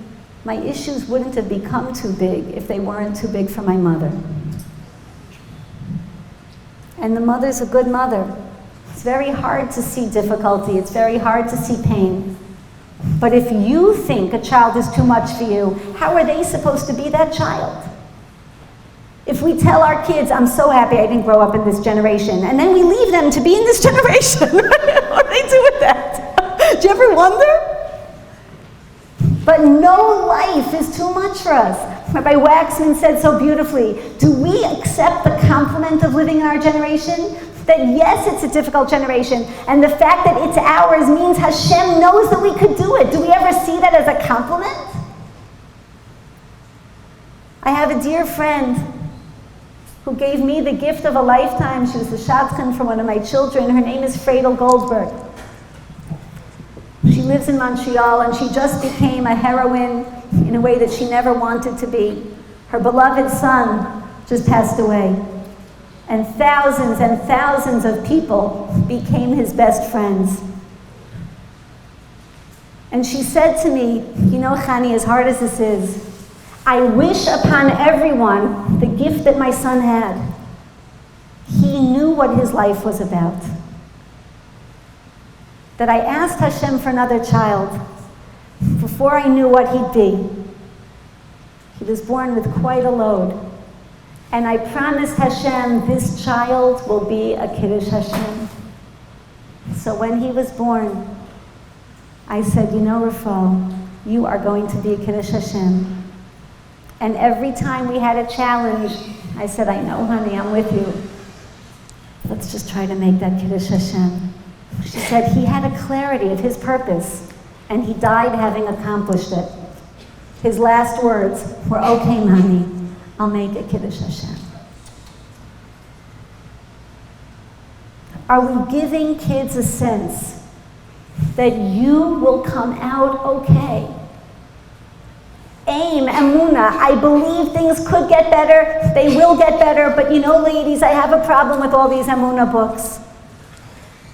my issues wouldn't have become too big if they weren't too big for my mother. And the mother's a good mother. It's very hard to see difficulty. It's very hard to see pain. But if you think a child is too much for you, how are they supposed to be that child? If we tell our kids, I'm so happy I didn't grow up in this generation, and then we leave them to be in this generation, what do they do with that? Do you ever wonder? But no life is too much for us. Rabbi Waxman said so beautifully, do we accept the compliment of living in our generation? That yes, it's a difficult generation, and the fact that it's ours means Hashem knows that we could do it. Do we ever see that as a compliment? I have a dear friend who gave me the gift of a lifetime. She was the shadchan for one of my children. Her name is Friedel Goldberg. She lives in Montreal, and she just became a heroine in a way that she never wanted to be. Her beloved son just passed away. And thousands of people became his best friends. And she said to me, you know, Chani, as hard as this is, I wish upon everyone the gift that my son had. He knew what his life was about. That I asked Hashem for another child before I knew what he'd be. He was born with quite a load. And I promised Hashem, this child will be a Kiddush Hashem. So when he was born, I said, you know, Rafal, you are going to be a Kiddush Hashem. And every time we had a challenge, I said, I know, honey, I'm with you. Let's just try to make that Kiddush Hashem. She said he had a clarity of his purpose, and he died having accomplished it. His last words were, okay, mommy, I'll make a Kiddush Hashem. Are we giving kids a sense that you will come out okay? Aim, Emunah, I believe things could get better, they will get better, but you know, ladies, I have a problem with all these Emunah books.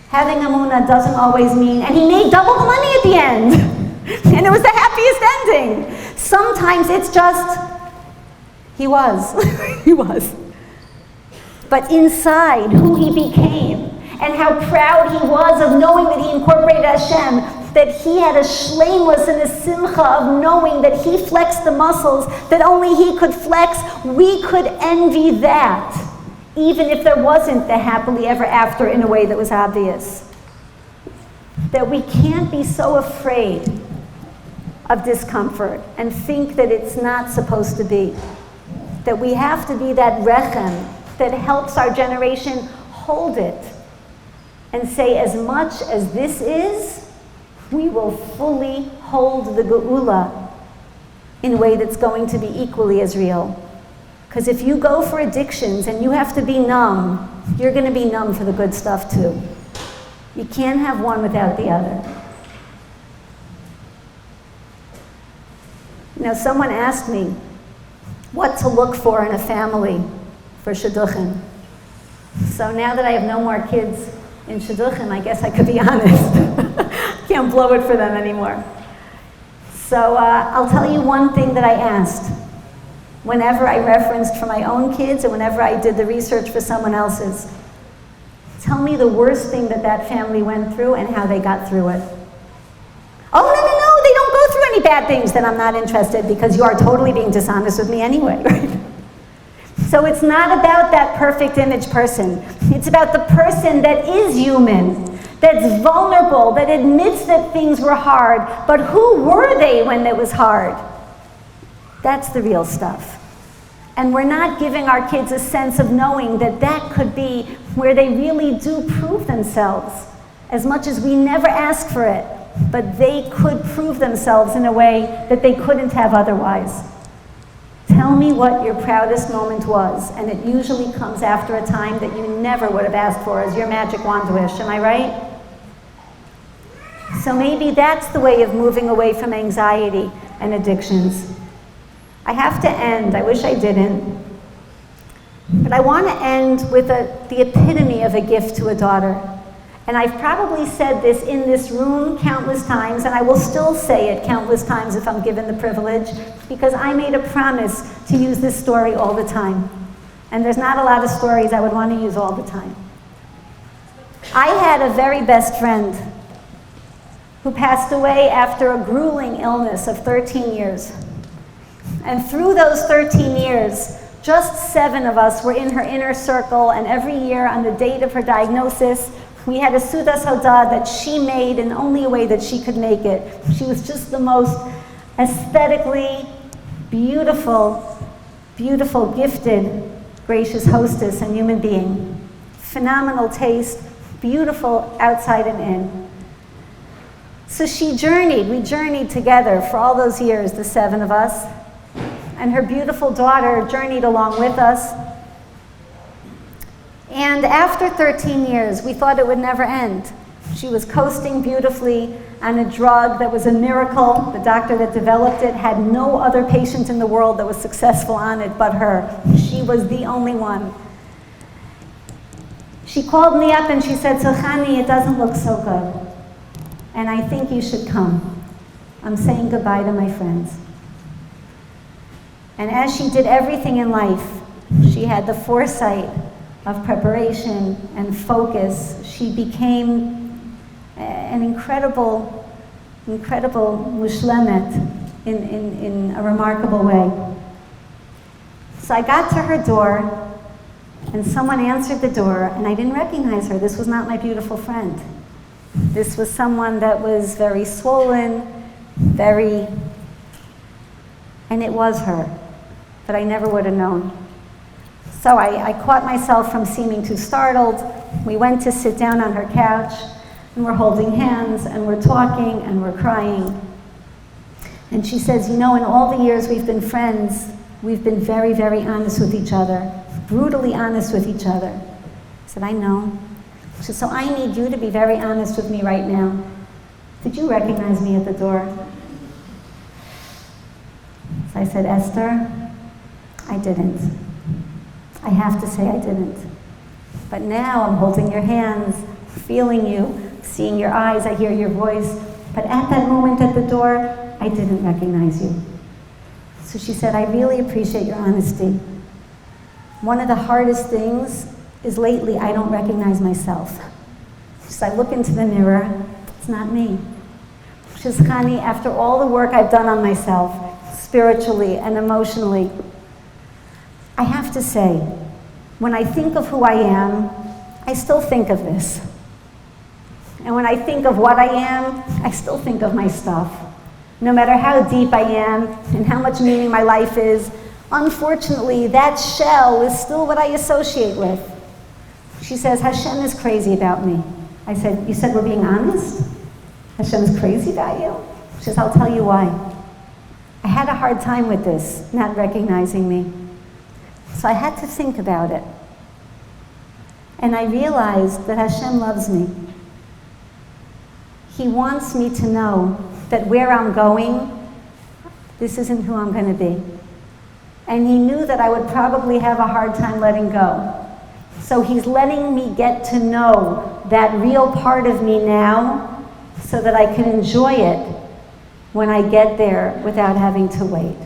Having Emunah doesn't always mean, and he made double the money at the end, and it was the happiest ending. Sometimes it's just, he was. He was. But inside, who he became, and how proud he was of knowing that he incorporated Hashem, that he had a shleimus and a simcha of knowing that he flexed the muscles that only he could flex. We could envy that, even if there wasn't the happily ever after in a way that was obvious. That we can't be so afraid of discomfort and think that it's not supposed to be. That we have to be that rechem that helps our generation hold it and say, as much as this is, we will fully hold the geula in a way that's going to be equally as real. Because if you go for addictions and you have to be numb, you're going to be numb for the good stuff too. You can't have one without the other. Now, someone asked me what to look for in a family for shidduchim. So now that I have no more kids in shidduchim, I guess I could be honest. Can't blow it for them anymore. So So I'll tell you one thing that I asked whenever I referenced for my own kids and whenever I did the research for someone else's. Tell me the worst thing that that family went through and how they got through it. Oh, no, they don't go through any bad things. Then I'm not interested, because you are totally being dishonest with me anyway, right? So it's not about that perfect image person. It's about the person that is human, that's vulnerable, that admits that things were hard, but who were they when it was hard? That's the real stuff. And we're not giving our kids a sense of knowing that that could be where they really do prove themselves, as much as we never ask for it, but they could prove themselves in a way that they couldn't have otherwise. Tell me what your proudest moment was, and it usually comes after a time that you never would have asked for as your magic wand wish, am I right? So maybe that's the way of moving away from anxiety and addictions. I have to end, I wish I didn't, but I want to end with the epitome of a gift to a daughter. And I've probably said this in this room countless times, and I will still say it countless times if I'm given the privilege, because I made a promise to use this story all the time. And there's not a lot of stories I would want to use all the time. I had a very best friend who passed away after a grueling illness of 13 years. And through those 13 years, just 7 of us were in her inner circle, and every year on the date of her diagnosis, we had a Sudas Hodah that she made in only a way that she could make it. She was just the most aesthetically beautiful, gifted, gracious hostess and human being. Phenomenal taste, beautiful outside and in. So we journeyed together for all those years, the 7 of us. And her beautiful daughter journeyed along with us. And after 13 years, we thought it would never end. She was coasting beautifully on a drug that was a miracle. The doctor that developed it had no other patient in the world that was successful on it but her. She was the only one. She called me up and she said, "So Chani, it doesn't look so good. And I think you should come. I'm saying goodbye to my friends." And as she did everything in life, she had the foresight of preparation and focus. She became an incredible mushlemet in a remarkable way. So I got to her door, and someone answered the door, and I didn't recognize her. This was not my beautiful friend. This was someone that was very swollen, and it was her, but I never would have known. So I caught myself from seeming too startled. We went to sit down on her couch, and we're holding hands, and we're talking, and we're crying. And she says, "You know, in all the years we've been friends, we've been very, very honest with each other, brutally honest with each other." I said, "I know." She said, "So I need you to be very honest with me right now. Did you recognize me at the door?" So I said, "Esther, I didn't. I have to say I didn't. But now I'm holding your hands, feeling you, seeing your eyes, I hear your voice. But at that moment at the door, I didn't recognize you." So she said, "I really appreciate your honesty. One of the hardest things is lately I don't recognize myself. She said, I look into the mirror, it's not me." She says, "Chani, after all the work I've done on myself, spiritually and emotionally, I have to say, when I think of who I am, I still think of this. And when I think of what I am, I still think of my stuff. No matter how deep I am and how much meaning my life is, unfortunately, that shell is still what I associate with." She says, "Hashem is crazy about me." I said, "You said we're being honest? Hashem is crazy about you?" She says, "I'll tell you why. I had a hard time with this, not recognizing me. So I had to think about it. And I realized that Hashem loves me. He wants me to know that where I'm going, this isn't who I'm going to be. And he knew that I would probably have a hard time letting go. So he's letting me get to know that real part of me now so that I can enjoy it when I get there without having to wait.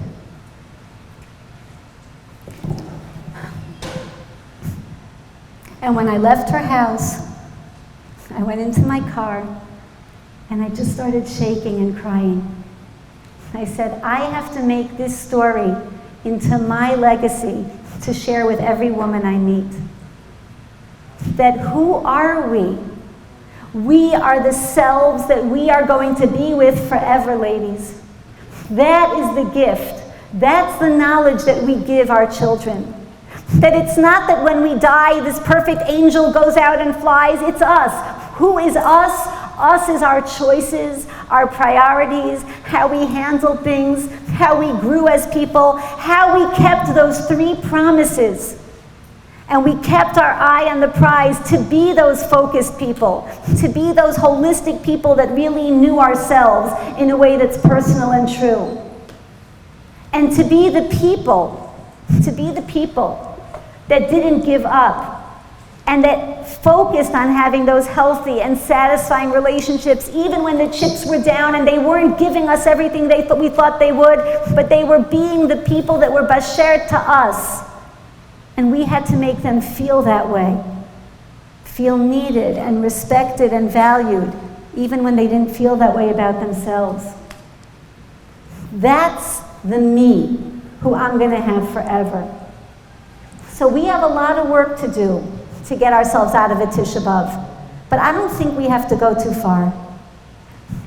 And when I left her house, I went into my car and I just started shaking and crying. I said, I have to make this story into my legacy to share with every woman I meet. That who are we? We are the selves that we are going to be with forever, ladies. That is the gift. That's the knowledge that we give our children. That it's not that when we die, this perfect angel goes out and flies. It's us. Who is us? Us is our choices, our priorities, how we handle things, how we grew as people, how we kept those 3 promises. And we kept our eye on the prize to be those focused people, to be those holistic people that really knew ourselves in a way that's personal and true. And to be the people that didn't give up and that focused on having those healthy and satisfying relationships even when the chips were down and they weren't giving us everything we thought they would, but they were being the people that were basher to us. And we had to make them feel that way, feel needed and respected and valued, even when they didn't feel that way about themselves. That's the me who I'm going to have forever. So we have a lot of work to do to get ourselves out of a Tisha B'Av, but I don't think we have to go too far.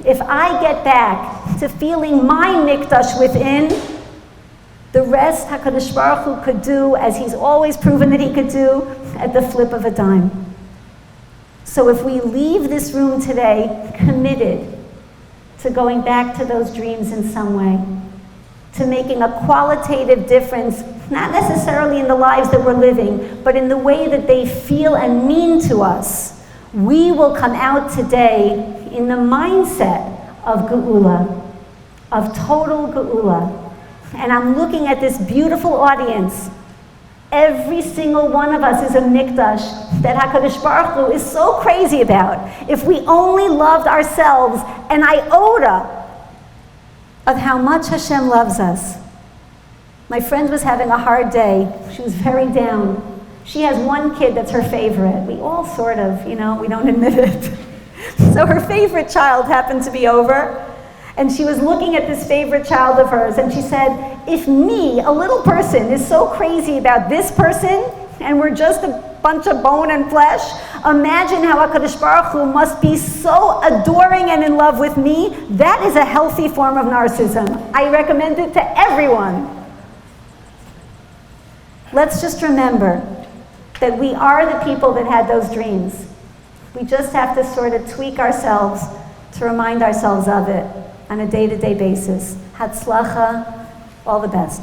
If I get back to feeling my mikdash within, the rest HaKadosh Baruch Hu could do as he's always proven that he could do at the flip of a dime. So if we leave this room today committed to going back to those dreams in some way, to making a qualitative difference, not necessarily in the lives that we're living, but in the way that they feel and mean to us, we will come out today in the mindset of Geula, of total Geula. And I'm looking at this beautiful audience. Every single one of us is a mikdash that HaKadosh Baruch Hu is so crazy about. If we only loved ourselves an iota of how much Hashem loves us. My friend was having a hard day. She was very down. She has one kid that's her favorite. We all sort of, we don't admit it. So her favorite child happened to be over. And she was looking at this favorite child of hers, and she said, if me, a little person, is so crazy about this person, and we're just a bunch of bone and flesh, imagine how HaKadosh Baruch Hu must be so adoring and in love with me. That is a healthy form of narcissism. I recommend it to everyone. Let's just remember that we are the people that had those dreams. We just have to sort of tweak ourselves to remind ourselves of it on a day-to-day basis. Hatzlacha, all the best.